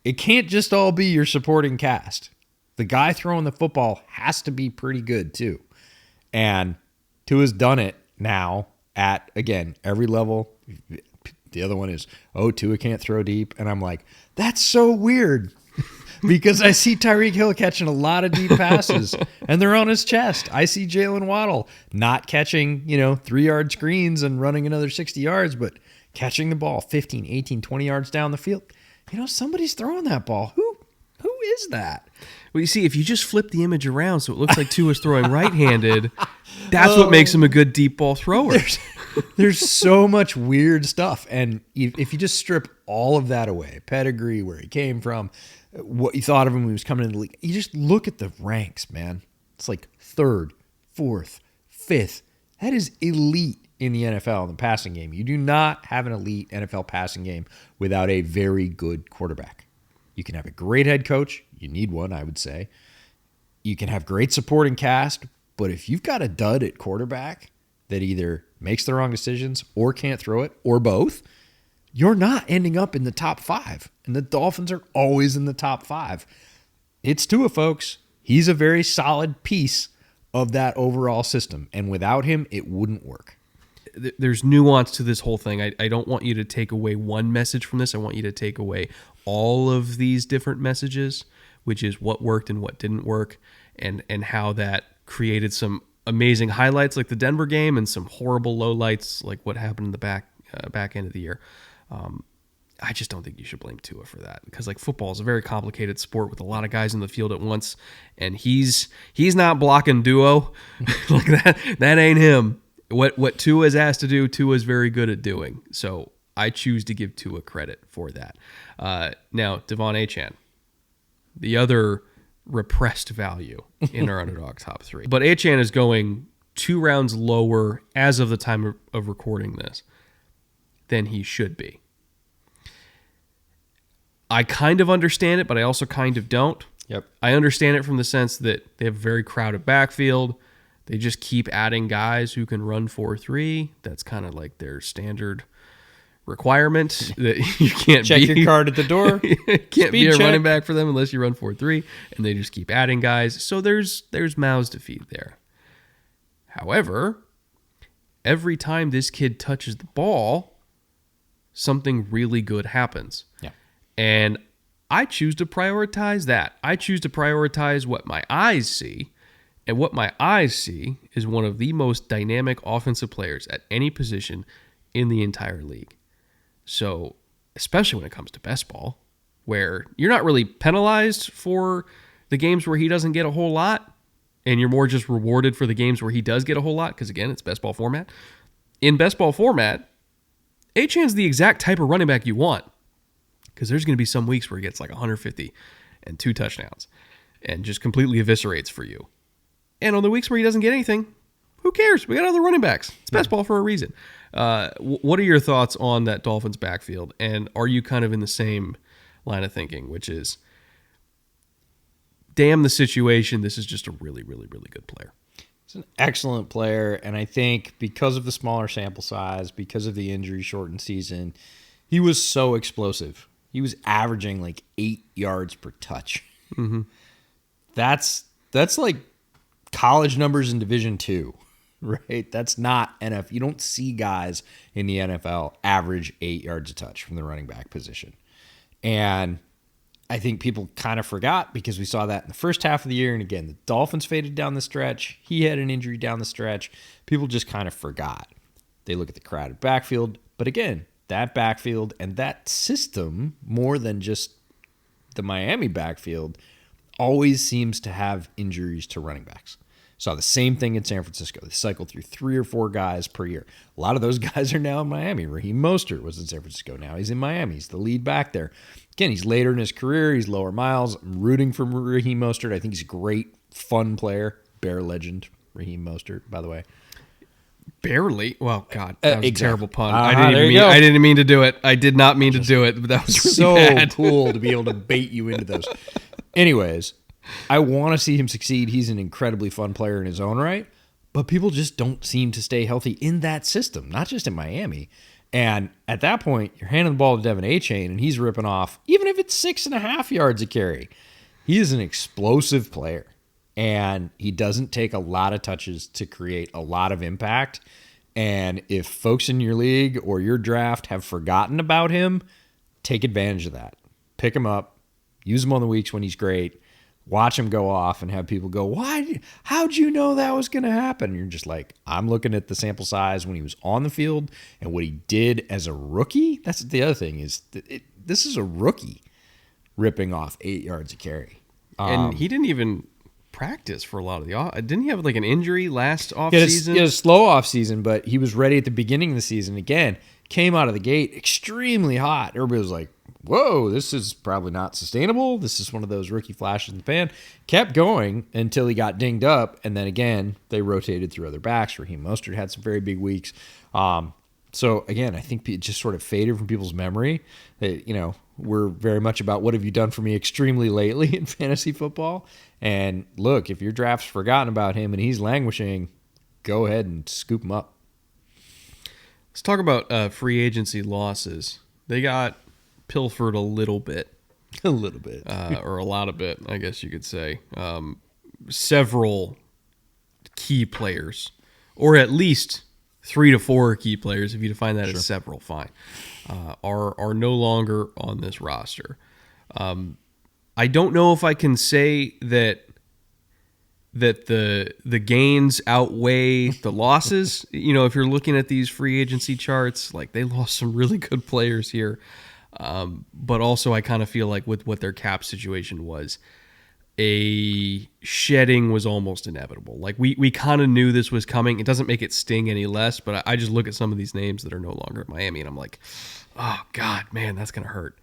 Speaker 2: It can't just all be your supporting cast. The guy throwing the football has to be pretty good too. And Tua's done it now at, again, every level. The other one is, Tua can't throw deep. And I'm like, that's so weird. Because I see Tyreek Hill catching a lot of deep passes, and they're on his chest. I see Jalen Waddle not catching, 3-yard screens and running another 60 yards, but catching the ball 15, 18, 20 yards down the field. Somebody's throwing that ball. Who is that?
Speaker 1: Well, you see, if you just flip the image around so it looks like Tua's throwing right-handed, that's what makes him a good deep ball thrower.
Speaker 2: There's so much weird stuff. And if you just strip all of that away, pedigree, where he came from, what you thought of him when he was coming into the league, you just look at the ranks, man. It's like 3rd, 4th, 5th. That is elite in the NFL in the passing game. You do not have an elite NFL passing game without a very good quarterback. You can have a great head coach. You need one, I would say. You can have great supporting cast, but if you've got a dud at quarterback that either makes the wrong decisions or can't throw it or both, you're not ending up in the top 5. And the Dolphins are always in the top 5. It's Tua, folks. He's a very solid piece of that overall system. And without him, it wouldn't work.
Speaker 1: There's nuance to this whole thing. I don't want you to take away one message from this. I want you to take away all of these different messages, which is what worked and what didn't work, and how that created some amazing highlights like the Denver game and some horrible lowlights like what happened in the back end of the year. I just don't think you should blame Tua for that, because like football is a very complicated sport with a lot of guys in the field at once, and he's not blocking duo like that. That ain't him. What Tua is asked to do, Tua is very good at doing. So I choose to give Tua credit for that. Now, Devon Achane, the other repressed value in our underdog top 3, but Achane is going 2 rounds lower as of the time of recording this than he should be. I kind of understand it, but I also kind of don't.
Speaker 2: Yep.
Speaker 1: I understand it from the sense that they have a very crowded backfield. They just keep adding guys who can run 4.3. That's kind of like their standard requirement that you can't
Speaker 2: check your card at the door.
Speaker 1: Can't be a running back for them unless you run 4.3, and they just keep adding guys. So there's mouths to feed there. However, every time this kid touches the ball, something really good happens.
Speaker 2: Yeah.
Speaker 1: And I choose to prioritize that. I choose to prioritize what my eyes see. And what my eyes see is one of the most dynamic offensive players at any position in the entire league. So, especially when it comes to best ball, where you're not really penalized for the games where he doesn't get a whole lot, and you're more just rewarded for the games where he does get a whole lot, because again, it's best ball format. In best ball format, Achane's the exact type of running back you want, because there's going to be some weeks where he gets like 150 and 2 touchdowns and just completely eviscerates for you. And on the weeks where he doesn't get anything, who cares? We got other running backs. It's best ball for a reason. What are your thoughts on that Dolphins backfield? And are you kind of in the same line of thinking, which is, damn the situation, this is just a really, really, really good player?
Speaker 2: He's an excellent player, and I think because of the smaller sample size, because of the injury-shortened season, he was so explosive. He was averaging like 8 yards per touch.
Speaker 1: Mm-hmm.
Speaker 2: That's like college numbers in Division II, right? That's not NFL. You don't see guys in the NFL average 8 yards a touch from the running back position. And I think people kind of forgot, because we saw that in the first half of the year. And again, the Dolphins faded down the stretch. He had an injury down the stretch. People just kind of forgot. They look at the crowded backfield. But again, that backfield and that system, more than just the Miami backfield, always seems to have injuries to running backs. Saw the same thing in San Francisco. They cycled through 3 or 4 guys per year. A lot of those guys are now in Miami. Raheem Mostert was in San Francisco. Now he's in Miami. He's the lead back there. Again, he's later in his career. He's lower miles. I'm rooting for Raheem Mostert. I think he's a great, fun player. Bear legend, Raheem Mostert, by the way.
Speaker 1: Barely. Well, God, that was
Speaker 2: exactly.
Speaker 1: a terrible pun.
Speaker 2: I
Speaker 1: didn't mean to do it. I did not mean to do it, but that was really
Speaker 2: so
Speaker 1: bad.
Speaker 2: cool to be able to bait you into those. Anyways, I want to see him succeed. He's an incredibly fun player in his own right, but people just don't seem to stay healthy in that system, not just in Miami. And at that point, you're handing the ball to Devon Achane, and he's ripping off, even if it's 6.5 yards a carry. He is an explosive player, and he doesn't take a lot of touches to create a lot of impact. And if folks in your league or your draft have forgotten about him, take advantage of that. Pick him up, use him on the weeks when he's great, watch him go off and have people go, "Why? How'd you know that was going to happen?" And you're just like, I'm looking at the sample size when he was on the field and what he did as a rookie. That's the other thing is this is a rookie ripping off 8 yards a carry.
Speaker 1: And he didn't even practice for a lot of the didn't he have like an injury last offseason?
Speaker 2: He had a slow offseason, but he was ready at the beginning of the season. Again, came out of the gate extremely hot. Everybody was like, whoa, this is probably not sustainable. This is one of those rookie flashes in the pan. Kept going until he got dinged up, and then again, they rotated through other backs. Raheem Mostert had some very big weeks. So again, I think it just sort of faded from people's memory. We're very much about what have you done for me extremely lately in fantasy football. And look, if your draft's forgotten about him and he's languishing, go ahead and scoop him up.
Speaker 1: Let's talk about free agency losses. They got pilfered a little bit.
Speaker 2: A little bit.
Speaker 1: Or a lot of bit, I guess you could say. Several key players, or at least 3 to 4 key players, if you define that as several, fine, are no longer on this roster. I don't know if I can say that the gains outweigh the losses. If you're looking at these free agency charts, like they lost some really good players here. But also I kind of feel like with what their cap situation was, a shedding was almost inevitable. Like we kind of knew this was coming. It doesn't make it sting any less, but I just look at some of these names that are no longer at Miami and I'm like, oh God, man, that's going to hurt.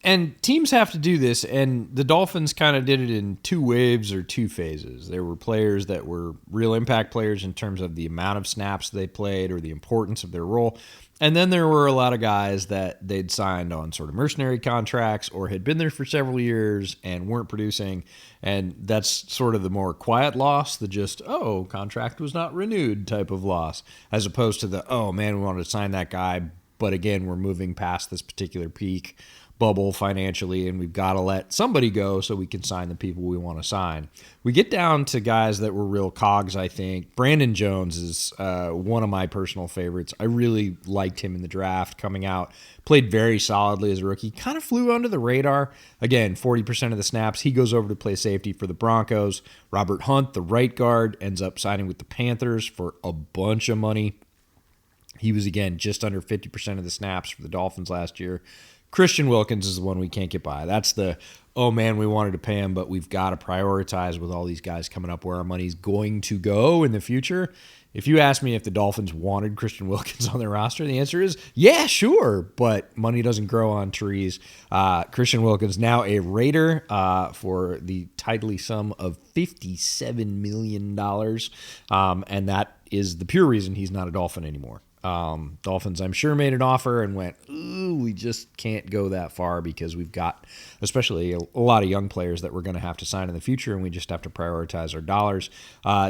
Speaker 2: And teams have to do this, and the Dolphins kind of did it in two waves or two phases. There were players that were real impact players in terms of the amount of snaps they played or the importance of their role. And then there were a lot of guys that they'd signed on sort of mercenary contracts or had been there for several years and weren't producing. And that's sort of the more quiet loss, the just, oh, contract was not renewed type of loss, as opposed to the, oh, man, we wanted to sign that guy, but again, we're moving past this particular peak bubble financially, and we've got to let somebody go so we can sign the people we want to sign. We get down to guys that were real cogs, I think. Brandon Jones is one of my personal favorites. I really liked him in the draft coming out. Played very solidly as a rookie. Kind of flew under the radar. Again, 40% of the snaps. He goes over to play safety for the Broncos. Robert Hunt, the right guard, ends up signing with the Panthers for a bunch of money. He was, again, just under 50% of the snaps for the Dolphins last year. Christian Wilkins is the one we can't get by. That's the, oh man, we wanted to pay him, but we've got to prioritize with all these guys coming up where our money's going to go in the future. If you ask me if the Dolphins wanted Christian Wilkins on their roster, the answer is, yeah, sure, but money doesn't grow on trees. Christian Wilkins now a Raider for the tidily sum of $57 million, and that is the pure reason he's not a Dolphin anymore. Dolphins, I'm sure, made an offer and went, ooh, we just can't go that far because we've got, especially a lot of young players that we're going to have to sign in the future, and we just have to prioritize our dollars.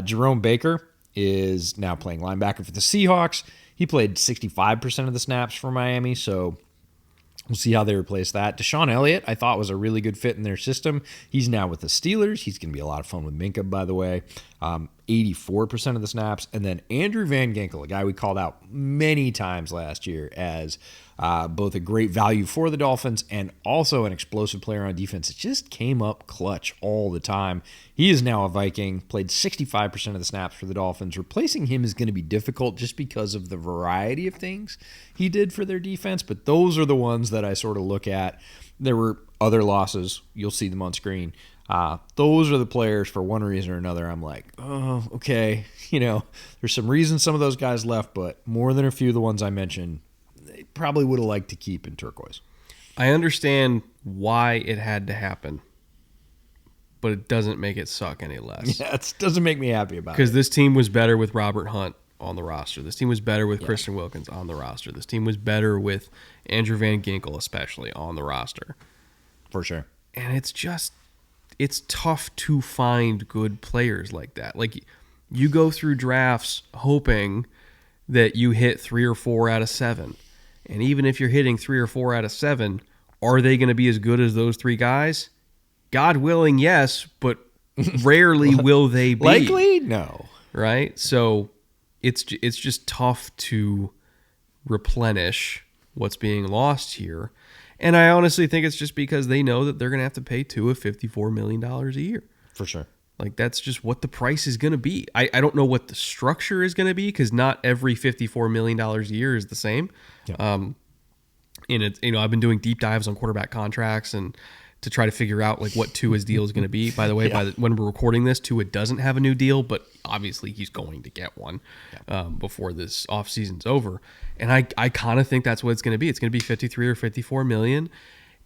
Speaker 2: Jerome Baker is now playing linebacker for the Seahawks. He played 65% of the snaps for Miami, so we'll see how they replace that. Deshaun Elliott, I thought, was a really good fit in their system. He's now with the Steelers. He's going to be a lot of fun with Minka, by the way. 84% of the snaps. And then Andrew Van Ginkel, a guy we called out many times last year as both a great value for the Dolphins and also an explosive player on defense. It just came up clutch all the time. He is now a Viking, played 65% of the snaps for the Dolphins. Replacing him is going to be difficult just because of the variety of things he did for their defense, but those are the ones that I sort of look at. There were other losses. You'll see them on screen. Those are the players, for one reason or another, I'm like, oh, okay. There's some reasons some of those guys left, but more than a few of the ones I mentioned, they probably would have liked to keep in turquoise.
Speaker 1: I understand why it had to happen, but it doesn't make it suck any less.
Speaker 2: Yeah, it doesn't make me happy about it.
Speaker 1: Because this team was better with Robert Hunt on the roster. This team was better with Christian Wilkins on the roster. This team was better with Andrew Van Ginkel, especially, on the roster.
Speaker 2: For sure.
Speaker 1: And it's tough to find good players like that. Like, you go through drafts hoping that you hit 3 or 4 out of 7. And even if you're hitting 3 or 4 out of 7, are they going to be as good as those 3 guys? God willing, yes, but rarely will they be.
Speaker 2: Likely, no.
Speaker 1: Right? So it's just tough to replenish what's being lost here. And I honestly think it's just because they know that they're going to have to pay Tua $54 million a year.
Speaker 2: For sure.
Speaker 1: Like, that's just what the price is going to be. I don't know what the structure is going to be because not every $54 million a year is the same. Yeah. And it's, I've been doing deep dives on quarterback contracts and to try to figure out like what Tua's deal is going to be. By the way, when we're recording this, Tua doesn't have a new deal, but obviously he's going to get one before this offseason's over. And I kind of think that's what it's going to be. It's going to be 53 or 54 million.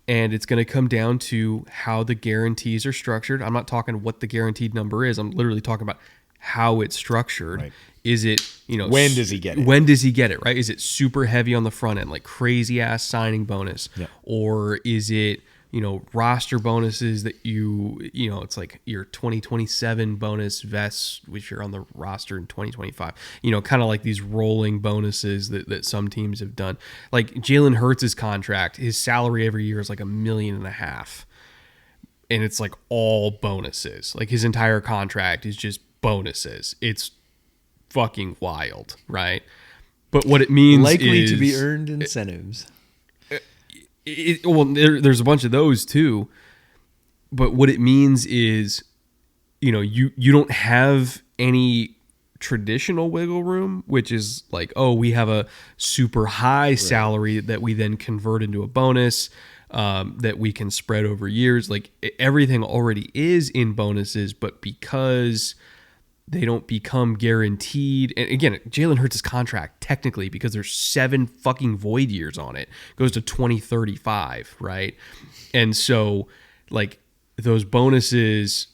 Speaker 1: And it's going to come down to how the guarantees are structured. I'm not talking what the guaranteed number is. I'm literally talking about how it's structured.
Speaker 2: Right.
Speaker 1: Is it,
Speaker 2: when does he get it?
Speaker 1: When does he get it, right? Is it super heavy on the front end, like crazy ass signing bonus?
Speaker 2: Yeah.
Speaker 1: Or is it, roster bonuses that it's like your 2027 bonus vests, which you're on the roster in 2025, kind of like these rolling bonuses that some teams have done. Like Jalen Hurts' contract, his salary every year is like $1.5 million. And it's like all bonuses. Like his entire contract is just bonuses. It's fucking wild, right? But what it means
Speaker 2: likely
Speaker 1: is
Speaker 2: to be earned incentives.
Speaker 1: There's a bunch of those too, but what it means is, you don't have any traditional wiggle room, which is like, oh, we have a super high salary that we then convert into a bonus that we can spread over years. Like everything already is in bonuses, but because they don't become guaranteed. And again, Jalen Hurts' contract, technically, because there's 7 fucking void years on it, goes to 2035, right? And so, like, those bonuses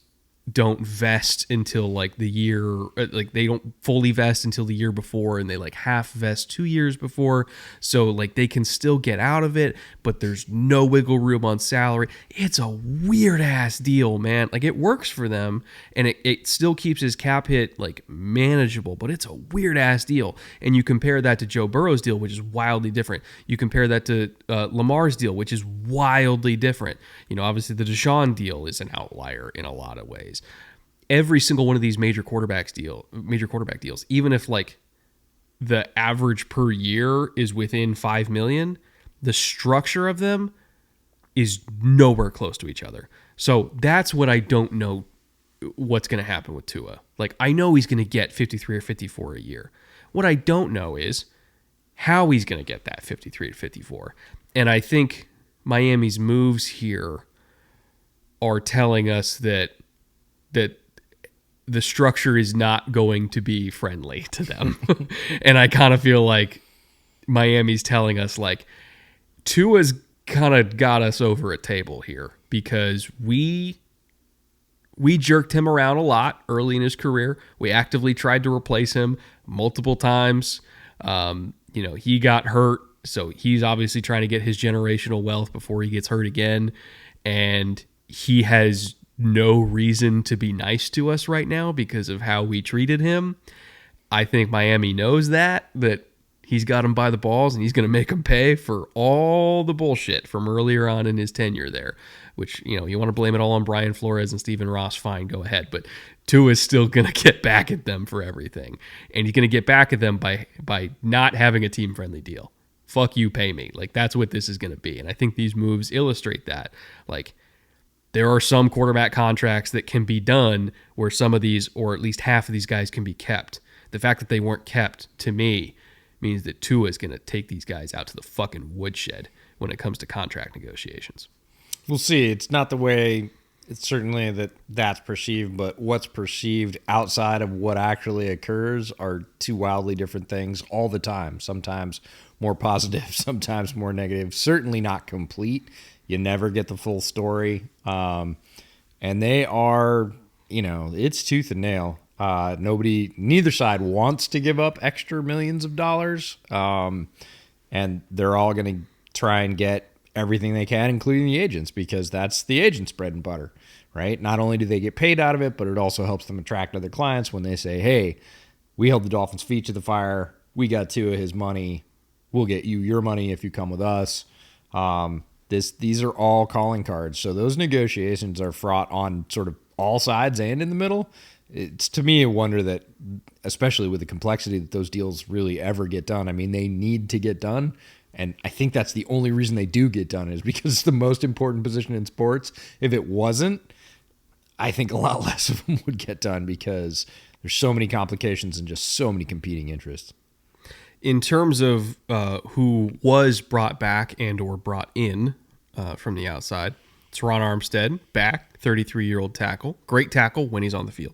Speaker 1: don't vest until like the year, like they don't fully vest until the year before, and they like half vest 2 years before. So like they can still get out of it, but there's no wiggle room on salary. It's a weird ass deal, man. Like it works for them, and it still keeps his cap hit like manageable, but it's a weird ass deal. And you compare that to Joe Burrow's deal, which is wildly different. You compare that to Lamar's deal, which is wildly different. You know, obviously the Deshaun deal is an outlier in a lot of ways. Every single one of these major quarterback deals, even if like the average per year is within 5 million, the structure of them is nowhere close to each other. So that's what I don't know what's going to happen with Tua. Like I know he's going to get 53 or 54 a year. What I don't know is how he's going to get that 53 to 54. And I think Miami's moves here are telling us that the structure is not going to be friendly to them. And I kind of feel like Miami's telling us like Tua's kind of got us over a table here because we jerked him around a lot early in his career. We actively tried to replace him multiple times. You know, he got hurt, so he's obviously trying to get his generational wealth before he gets hurt again. And he has no reason to be nice to us right now because of how we treated him. I think Miami knows that he's got him by the balls and he's going to make him pay for all the bullshit from earlier on in his tenure there, which, you know, you want to blame it all on Brian Flores and Stephen Ross, fine, go ahead. But Tua is still going to get back at them for everything. And he's going to get back at them by not having a team-friendly deal. Fuck you, pay me. Like, that's what this is going to be. And I think these moves illustrate that. Like, there are some quarterback contracts that can be done where some of these, or at least half of these guys, can be kept. The fact that they weren't kept, to me, means that Tua is going to take these guys out to the fucking woodshed when it comes to contract negotiations.
Speaker 2: We'll see. It's not the way, it's certainly that's perceived, but what's perceived outside of what actually occurs are two wildly different things all the time. Sometimes more positive, sometimes more negative. Certainly not complete. You never get the full story. And they are, you know, it's tooth and nail. Neither side wants to give up extra millions of dollars. And they're all going to try and get everything they can, including the agents, because that's the agent's bread and butter, right? Not only do they get paid out of it, but it also helps them attract other clients when they say, hey, we held the Dolphins' feet to the fire. We got Tua his money. We'll get you your money if you come with us. These are all calling cards. So those negotiations are fraught on sort of all sides and in the middle. It's, to me, a wonder that, especially with the complexity that those deals really ever get done. I mean, they need to get done. And I think that's the only reason they do get done is because it's the most important position in sports. If it wasn't, I think a lot less of them would get done because there's so many complications and just so many competing interests.
Speaker 1: In terms of who was brought back and or brought in from the outside, Teron Armstead, back, 33-year-old tackle. Great tackle when he's on the field.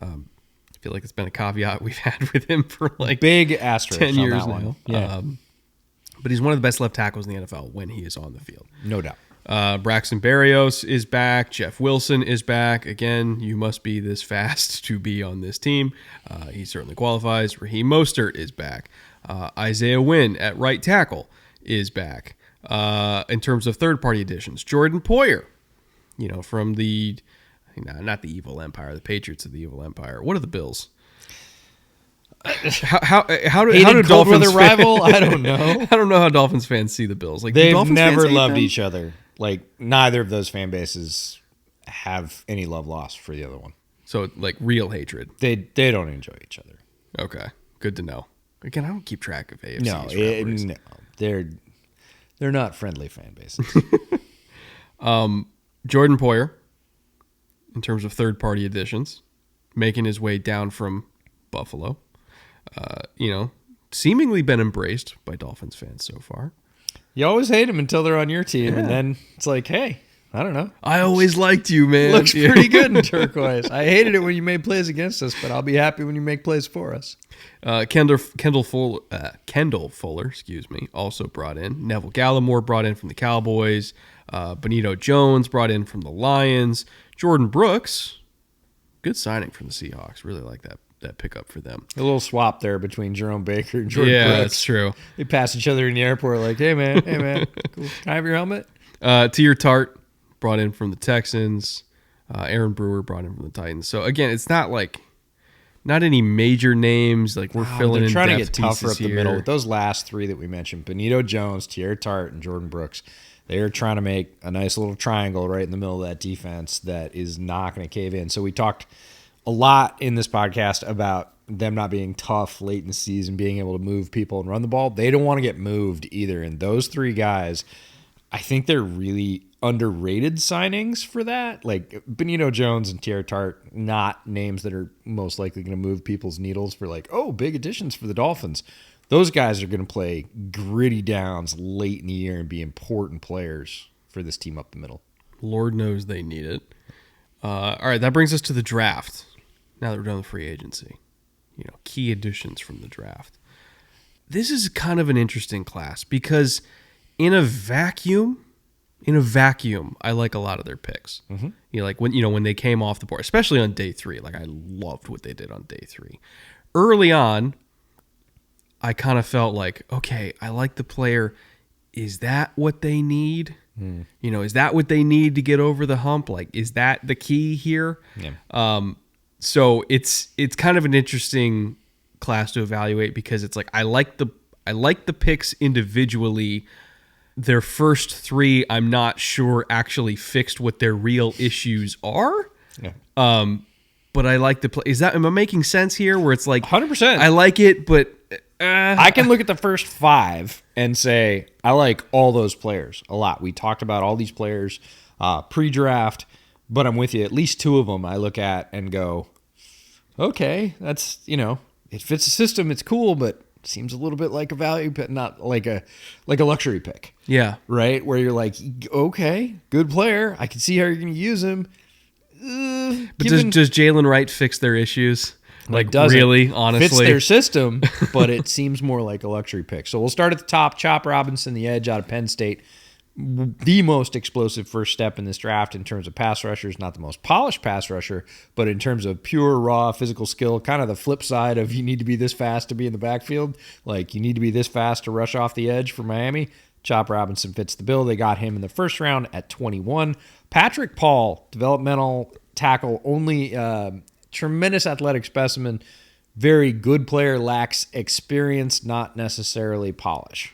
Speaker 1: I feel like it's been a caveat we've had with him for like
Speaker 2: big asterisk
Speaker 1: 10 years
Speaker 2: on that
Speaker 1: now.
Speaker 2: One. Yeah.
Speaker 1: But he's one of the best left tackles in the NFL when he is on the field.
Speaker 2: No doubt.
Speaker 1: Braxton Berrios is back. Jeff Wilson is back. Again, you must be this fast to be on this team. He certainly qualifies. Raheem Mostert is back. Isaiah Wynn at right tackle is back. In terms of third-party additions, Jordan Poyer, you know, from the, not the evil empire, the Patriots of the evil empire. What are the Bills? How do Dolphins
Speaker 2: rival? I don't know.
Speaker 1: I don't know how Dolphins fans see the Bills. Like,
Speaker 2: they've never loved each other. Like, neither of those fan bases have any love lost for the other one.
Speaker 1: So, like, real hatred.
Speaker 2: They don't enjoy each other.
Speaker 1: Okay, good to know. Again, I don't keep track of AFC's rivalries.
Speaker 2: No, they're not friendly fan bases.
Speaker 1: Jordan Poyer, in terms of third-party additions, making his way down from Buffalo. Seemingly been embraced by Dolphins fans so far.
Speaker 2: You always hate them until they're on your team, and then it's like, hey, I don't know.
Speaker 1: I always liked you, man.
Speaker 2: Looks pretty good in turquoise. I hated it when you made plays against us, but I'll be happy when you make plays for us.
Speaker 1: Kendall Fuller, also brought in. Neville Gallimore brought in from the Cowboys. Benito Jones brought in from the Lions. Jordan Brooks, good signing from the Seahawks. Really like that pickup for them.
Speaker 2: A little swap there between Jerome Baker and Jordan Brooks.
Speaker 1: Yeah, that's true.
Speaker 2: They pass each other in the airport like, hey, man, cool. Can I have your helmet?
Speaker 1: Tier Tart brought in from the Texans. Aaron Brewer brought in from the Titans. So, again, it's not any major names. Like, we're filling in
Speaker 2: trying to
Speaker 1: depth
Speaker 2: get tougher up
Speaker 1: here.
Speaker 2: the middle. With those last three that we mentioned, Benito Jones, Tier Tart, and Jordan Brooks, they're trying to make a nice little triangle right in the middle of that defense that is not going to cave in. So we talked a lot in this podcast about them not being tough late in the season, being able to move people and run the ball. They don't want to get moved either. And those three guys, I think they're really underrated signings for that. Like Benito Jones and Tier Tart, not names that are most likely going to move people's needles for big additions for the Dolphins. Those guys are going to play gritty downs late in the year and be important players for this team up the middle.
Speaker 1: Lord knows they need it. All right, that brings us to the draft. Now that we're done with free agency, key additions from the draft. This is kind of an interesting class because in a vacuum, I like a lot of their picks. Mm-hmm. When they came off the board, especially on day 3. Like I loved what they did on day 3. Early on, I kind of felt like, okay, I like the player. Is that what they need? Is that what they need to get over the hump? Like, is that the key here? Yeah. So it's kind of an interesting class to evaluate because it's like I like the picks individually. Their first 3, I'm not sure actually fixed what their real issues are. Yeah. But I like the play. Am I making sense here? Where it's like
Speaker 2: 100%.
Speaker 1: I like it, but
Speaker 2: I can look at the first 5 and say I like all those players a lot. We talked about all these players pre-draft, but I'm with you. At least 2 of them I look at and go, okay, that's it fits the system. It's cool, but seems a little bit like a value, but not like a luxury pick.
Speaker 1: Yeah,
Speaker 2: right. Where you're like, okay, good player. I can see how you're going to use him.
Speaker 1: But does Jalen Wright fix their issues? Like really, honestly,
Speaker 2: fits their system, but it seems more like a luxury pick. So we'll start at the top. Chop Robinson, the edge out of Penn State, the most explosive first step in this draft in terms of pass rushers. Not the most polished pass rusher, but in terms of pure raw physical skill, kind of the flip side of you need to be this fast to be in the backfield. Like you need to be this fast to rush off the edge for Miami. Chop Robinson fits the bill. They got him in the first round at 21. Patrick Paul, developmental tackle, only tremendous athletic specimen, very good player, lacks experience, not necessarily polish.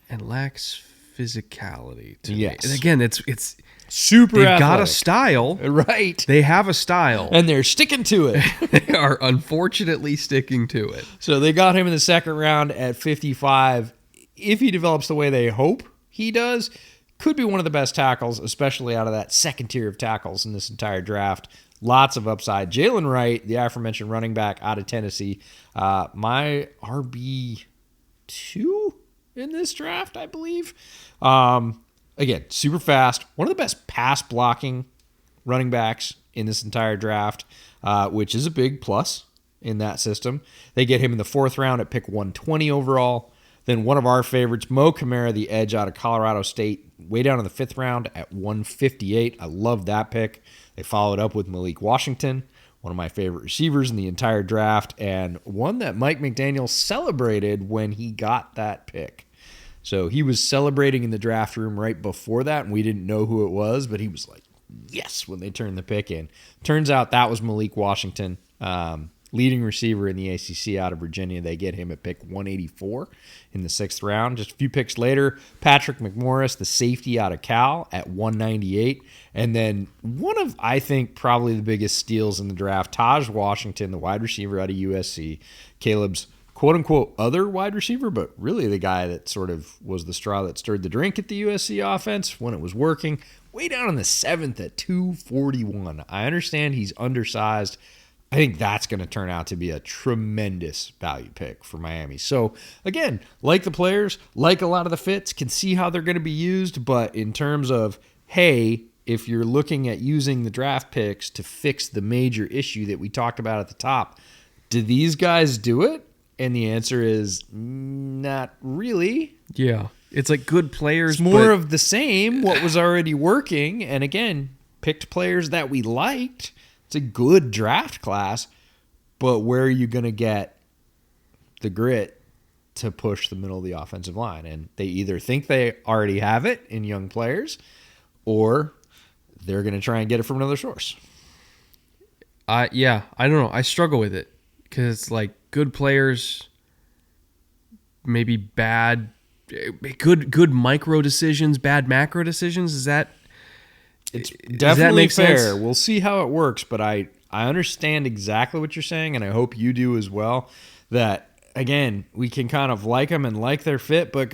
Speaker 1: And lacks physicality to
Speaker 2: yes.
Speaker 1: me. And again, it's
Speaker 2: super
Speaker 1: they've
Speaker 2: athletic.
Speaker 1: got a style.
Speaker 2: Right.
Speaker 1: They have a style.
Speaker 2: And they're sticking to it.
Speaker 1: They are unfortunately sticking to it.
Speaker 2: So they got him in the second round at 55. If he develops the way they hope he does, could be one of the best tackles, especially out of that second tier of tackles in this entire draft. Lots of upside. Jalen Wright, the aforementioned running back out of Tennessee, my RB2 in this draft, I believe. Again, super fast. One of the best pass blocking running backs in this entire draft, which is a big plus in that system. They get him in the 4th round at pick 120 overall. Then one of our favorites, Mo Camara, the edge out of Colorado State, way down in the 5th round at 158. I love that pick. They followed up with Malik Washington, one of my favorite receivers in the entire draft, and one that Mike McDaniel celebrated when he got that pick. So he was celebrating in the draft room right before that, and we didn't know who it was, but he was like, yes, when they turned the pick in. Turns out that was Malik Washington, leading receiver in the ACC out of Virginia. They get him at pick 184 in the 6th round. Just a few picks later, Patrick McMorris, the safety out of Cal, at 198. And then one of, I think, probably the biggest steals in the draft, Taj Washington, the wide receiver out of USC, Caleb's quote-unquote other wide receiver, but really the guy that sort of was the straw that stirred the drink at the USC offense when it was working. Way down in the 7th at 241. I understand he's undersized. I think that's going to turn out to be a tremendous value pick for Miami. So, again, like the players, like a lot of the fits, can see how they're going to be used. But in terms of, hey, if you're looking at using the draft picks to fix the major issue that we talked about at the top, do these guys do it? And the answer is not really.
Speaker 1: Yeah. It's like good players.
Speaker 2: It's more of the same, what was already working. And again, picked players that we liked. It's a good draft class, but where are you going to get the grit to push the middle of the offensive line? And they either think they already have it in young players, or they're going to try and get it from another source.
Speaker 1: I don't know. I struggle with it because like good players, maybe bad, good micro decisions, bad macro decisions. Is that?
Speaker 2: It's definitely fair. Sense? We'll see how it works, but I understand exactly what you're saying, and I hope you do as well. That, again, we can kind of like them and like their fit, but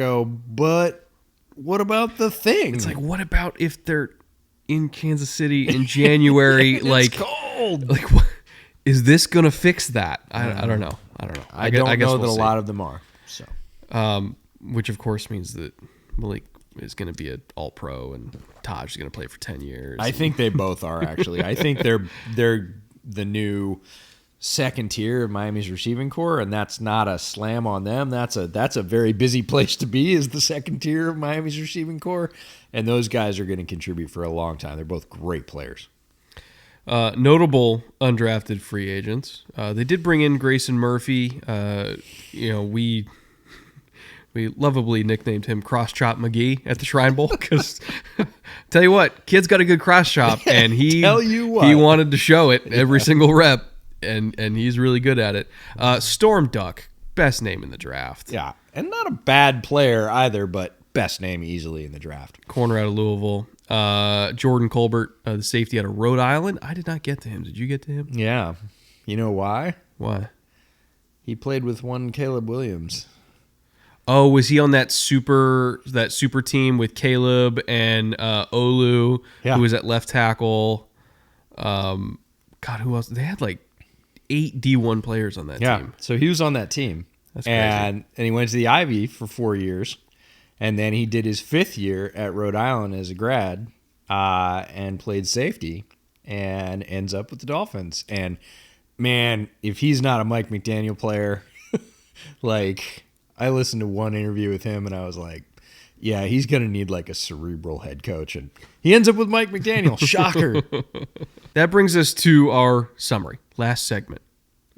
Speaker 2: what about the thing?
Speaker 1: It's like, what about if they're in Kansas City in January?
Speaker 2: Like, it's cold.
Speaker 1: Like, what, is this going to fix that? I don't know. I don't know.
Speaker 2: I guess know that a lot of them are. So,
Speaker 1: which, of course, means that Malik is going to be an all-pro and Taj is going to play for 10 years.
Speaker 2: I think they both are, actually. I think they're the new second tier of Miami's receiving core, and that's not a slam on them. That's a very busy place to be, is the second tier of Miami's receiving core, and those guys are going to contribute for a long time. They're both great players.
Speaker 1: Notable undrafted free agents. They did bring in Grayson Murphy. We lovably nicknamed him Cross Chop McGee at the Shrine Bowl because, tell you what, kid's got a good cross chop, and he wanted to show it every single rep, and he's really good at it. Storm Duck, best name in the draft.
Speaker 2: Yeah, and not a bad player either, but best name easily in the draft.
Speaker 1: Corner out of Louisville. Jordan Colbert, the safety out of Rhode Island. I did not get to him. Did you get to him?
Speaker 2: Yeah. You know why?
Speaker 1: Why?
Speaker 2: He played with one Caleb Williams.
Speaker 1: Oh, was he on that super team with Caleb and Olu, who was at left tackle? God, who else? They had like 8 D1 players on that team.
Speaker 2: Yeah, so he was on that team.
Speaker 1: That's crazy.
Speaker 2: And he went to the Ivy for 4 years, and then he did his 5th year at Rhode Island as a grad and played safety and ends up with the Dolphins. And, man, if he's not a Mike McDaniel player, like... I listened to one interview with him, and I was like, yeah, he's going to need like a cerebral head coach. And he ends up with Mike McDaniel. Shocker.
Speaker 1: That brings us to our summary, last segment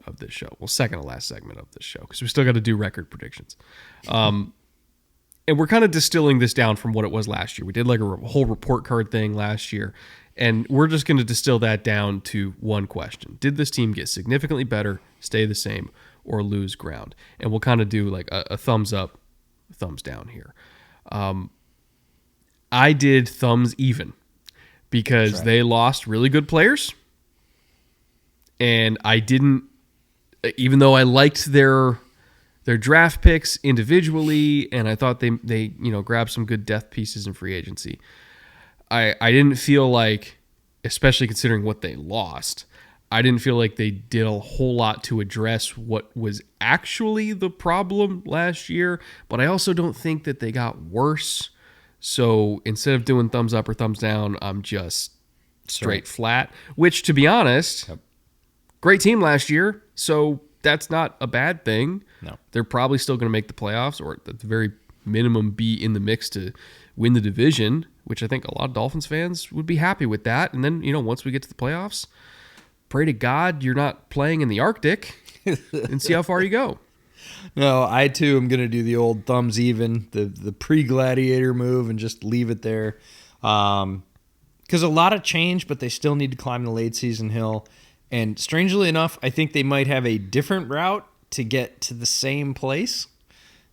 Speaker 1: of this show. Well, second to last segment of this show, because we still got to do record predictions. And we're kind of distilling this down from what it was last year. We did like a whole report card thing last year, and we're just going to distill that down to one question. Did this team get significantly better, stay the same, or lose ground? And we'll kind of do like a thumbs up, thumbs down here. I did thumbs even because they lost really good players. And I didn't, even though I liked their draft picks individually, and I thought they grabbed some good depth pieces in free agency, I didn't feel like, especially considering what they lost, I didn't feel like they did a whole lot to address what was actually the problem last year, but I also don't think that they got worse. So instead of doing thumbs up or thumbs down, I'm just straight flat, which, to be honest, great team last year, so that's not a bad thing.
Speaker 2: No.
Speaker 1: They're probably still going to make the playoffs, or at the very minimum be in the mix to win the division, which I think a lot of Dolphins fans would be happy with that. And then, once we get to the playoffs, pray to God you're not playing in the Arctic and see how far you go.
Speaker 2: No, I too am going to do the old thumbs even, the pre-gladiator move, and just leave it there. Because a lot of change, but they still need to climb the late season hill. And strangely enough, I think they might have a different route to get to the same place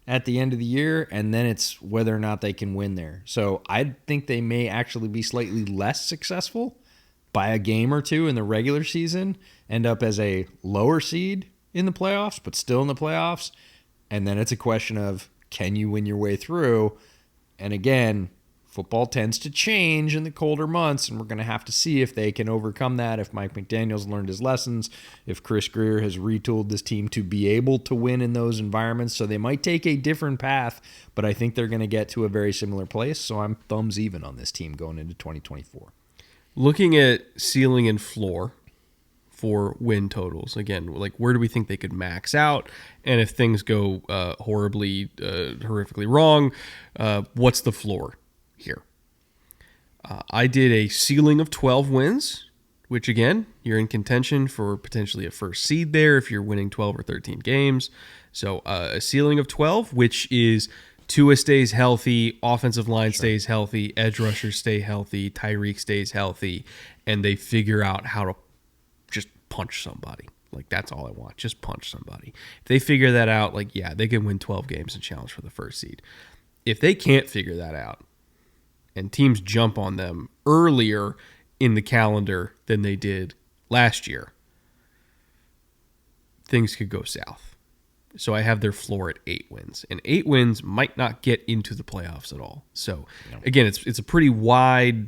Speaker 2: at the end of the year, and then it's whether or not they can win there. So I think they may actually be slightly less successful by a game or two in the regular season, end up as a lower seed in the playoffs, but still in the playoffs. And then it's a question of, can you win your way through? And again, football tends to change in the colder months, and we're going to have to see if they can overcome that, if Mike McDaniel's learned his lessons, if Chris Greer has retooled this team to be able to win in those environments. So they might take a different path, but I think they're going to get to a very similar place. So I'm thumbs even on this team going into 2024.
Speaker 1: Looking at ceiling and floor for win totals, again, like where do we think they could max out? And if things go horrifically wrong, what's the floor here? I did a ceiling of 12 wins, which again, you're in contention for potentially a first seed there if you're winning 12 or 13 games. So a ceiling of 12, which is Tua stays healthy, offensive line stays healthy, edge rushers stay healthy, Tyreek stays healthy, and they figure out how to just punch somebody. Like, that's all I want. Just punch somebody. If they figure that out, like, yeah, they can win 12 games and challenge for the first seed. If they can't figure that out, and teams jump on them earlier in the calendar than they did last year, things could go south. So I have their floor at 8 wins. And 8 wins might not get into the playoffs at all. So, again, it's a pretty wide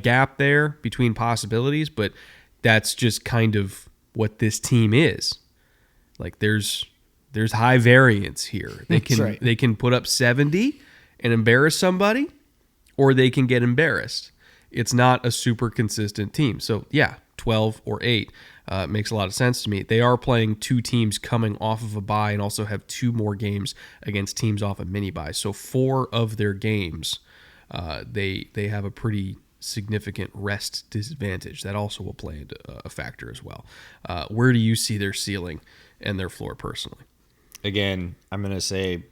Speaker 1: gap there between possibilities, but that's just kind of what this team is. Like, there's high variance here. They can put up 70 and embarrass somebody, or they can get embarrassed. It's not a super consistent team. So, yeah, 12 or 8 makes a lot of sense to me. They are playing 2 teams coming off of a bye and also have 2 more games against teams off a mini bye. So 4 of their games, they have a pretty significant rest disadvantage. That also will play a factor as well. Where do you see their ceiling and their floor personally?
Speaker 2: Again, I'm going to say,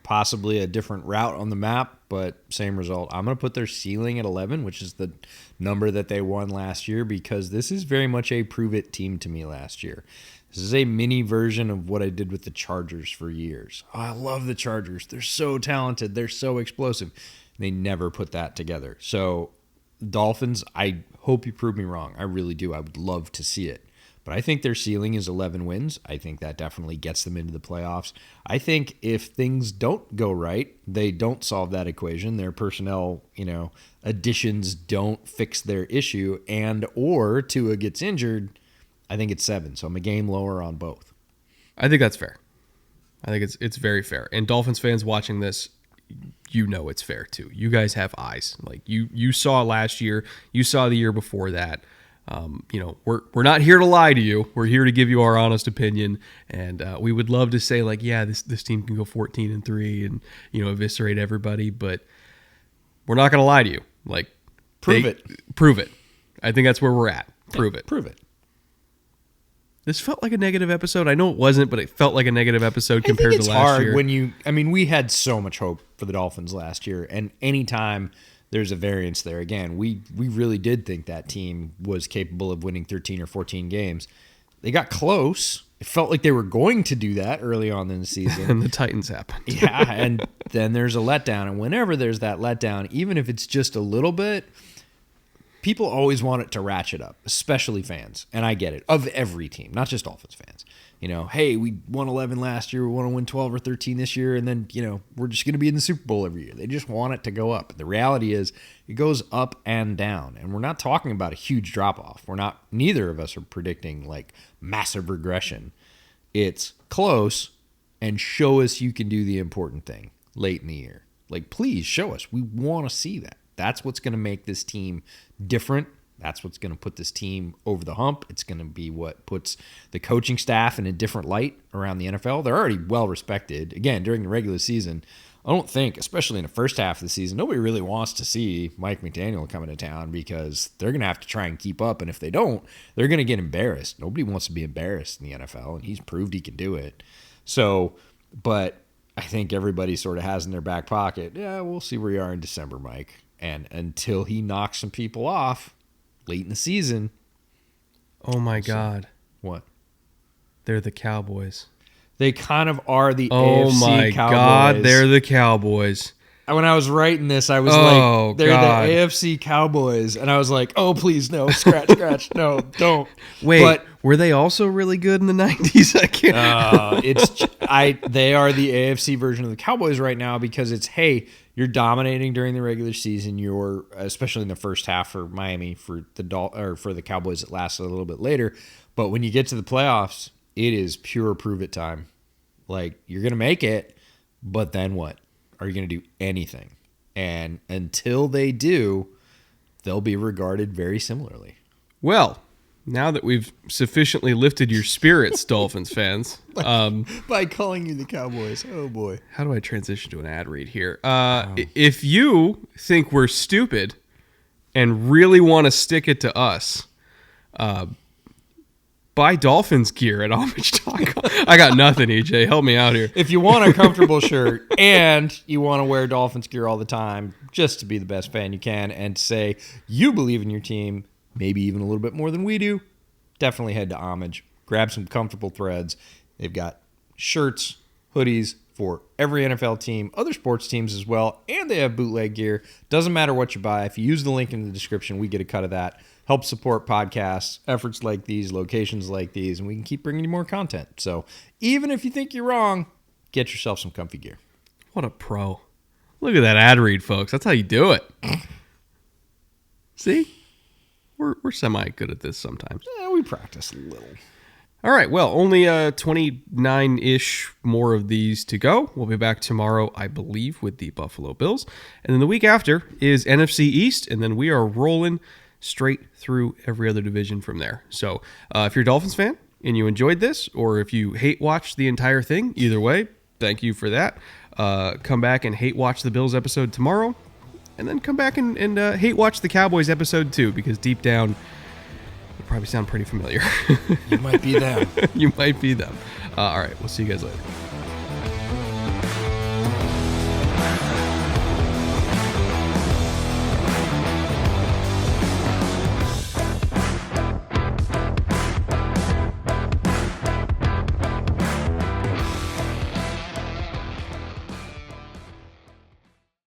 Speaker 2: possibly a different route on the map, but same result. I'm going to put their ceiling at 11, which is the number that they won last year, because this is very much a prove-it team to me last year. This is a mini version of what I did with the Chargers for years. Oh, I love the Chargers. They're so talented. They're so explosive. They never put that together. So, Dolphins, I hope you prove me wrong. I really do. I would love to see it. But I think their ceiling is 11 wins. I think that definitely gets them into the playoffs. I think if things don't go right, they don't solve that equation. Their personnel, additions don't fix their issue, and or Tua gets injured, I think it's 7. So I'm a game lower on both.
Speaker 1: I think that's fair. I think it's very fair. And Dolphins fans watching this, it's fair too. You guys have eyes. Like you saw last year, you saw the year before that. We're not here to lie to you. We're here to give you our honest opinion, and we would love to say like, yeah, this team can go 14-3 and eviscerate everybody, but we're not going to lie to you. Like, prove it. I think that's where we're at. Prove it. This felt like a negative episode. I know it wasn't, but it felt like a negative episode compared to last year.
Speaker 2: It's hard when we had so much hope for the Dolphins last year, and anytime there's a variance there. Again, we really did think that team was capable of winning 13 or 14 games. They got close. It felt like they were going to do that early on in the season.
Speaker 1: And the Titans happened.
Speaker 2: Yeah, and then there's a letdown. And whenever there's that letdown, even if it's just a little bit, people always want it to ratchet up, especially fans. And I get it, of every team, not just Dolphins fans. Hey, we won 11 last year, we want to win 12 or 13 this year, and then, we're just going to be in the Super Bowl every year. They just want it to go up. The reality is it goes up and down, and we're not talking about a huge drop-off. Neither of us are predicting, like, massive regression. It's close, and show us you can do the important thing late in the year. Like, please show us. We want to see that. That's what's going to make this team different. That's what's going to put this team over the hump. It's going to be what puts the coaching staff in a different light around the NFL. They're already well respected. Again, during the regular season, I don't think, especially in the first half of the season, nobody really wants to see Mike McDaniel coming to town because they're going to have to try and keep up. And if they don't, they're going to get embarrassed. Nobody wants to be embarrassed in the NFL, and he's proved he can do it. So, but I think everybody sort of has in their back pocket, yeah, we'll see where you are in December, Mike. And until he knocks some people off late in the season.
Speaker 1: Oh my God.
Speaker 2: What?
Speaker 1: They're the Cowboys.
Speaker 2: They kind of are the AFC Cowboys.
Speaker 1: Oh my God, they're the Cowboys.
Speaker 2: When I was writing this, I was like, they're the AFC Cowboys. And I was like, oh, please, no, scratch, no, don't.
Speaker 1: Wait.
Speaker 2: But
Speaker 1: Were they also really good in the 90s? I can't.
Speaker 2: They are the AFC version of the Cowboys right now because it's, hey, you're dominating during the regular season. You're, especially in the first half for Miami, for the Cowboys, it lasted a little bit later. But when you get to the playoffs, it is pure prove it time. Like, you're going to make it, but then what? Are you going to do anything? And until they do, they'll be regarded very similarly.
Speaker 1: Well, now that we've sufficiently lifted your spirits, Dolphins fans.
Speaker 2: By calling you the Cowboys. Oh, boy.
Speaker 1: How do I transition to an ad read here? If you think we're stupid and really want to stick it to us, buy Dolphins gear at homage.com. I got nothing, EJ. Help me out here.
Speaker 2: If you want a comfortable shirt and you want to wear Dolphins gear all the time just to be the best fan you can and say you believe in your team, maybe even a little bit more than we do, definitely head to Homage. Grab some comfortable threads. They've got shirts, hoodies for every NFL team, other sports teams as well, and they have bootleg gear. Doesn't matter what you buy. If you use the link in the description, we get a cut of that. Help support podcasts, efforts like these, locations like these, and we can keep bringing you more content. So even if you think you're wrong, get yourself some comfy gear.
Speaker 1: What a pro. Look at that ad read, folks. That's how you do it. See? We're semi-good at this sometimes.
Speaker 2: Yeah, we practice a little.
Speaker 1: All right, well, only 29-ish more of these to go. We'll be back tomorrow, I believe, with the Buffalo Bills. And then the week after is NFC East, and then we are rolling straight through every other division from there. So if you're a Dolphins fan and you enjoyed this, or if you hate-watched the entire thing, either way, thank you for that. Come back and hate-watch the Bills episode tomorrow. And then come back and hate-watch the Cowboys episode too, because deep down, you'll probably sound pretty familiar.
Speaker 2: You might be them.
Speaker 1: You might be them. All right, we'll see you guys later.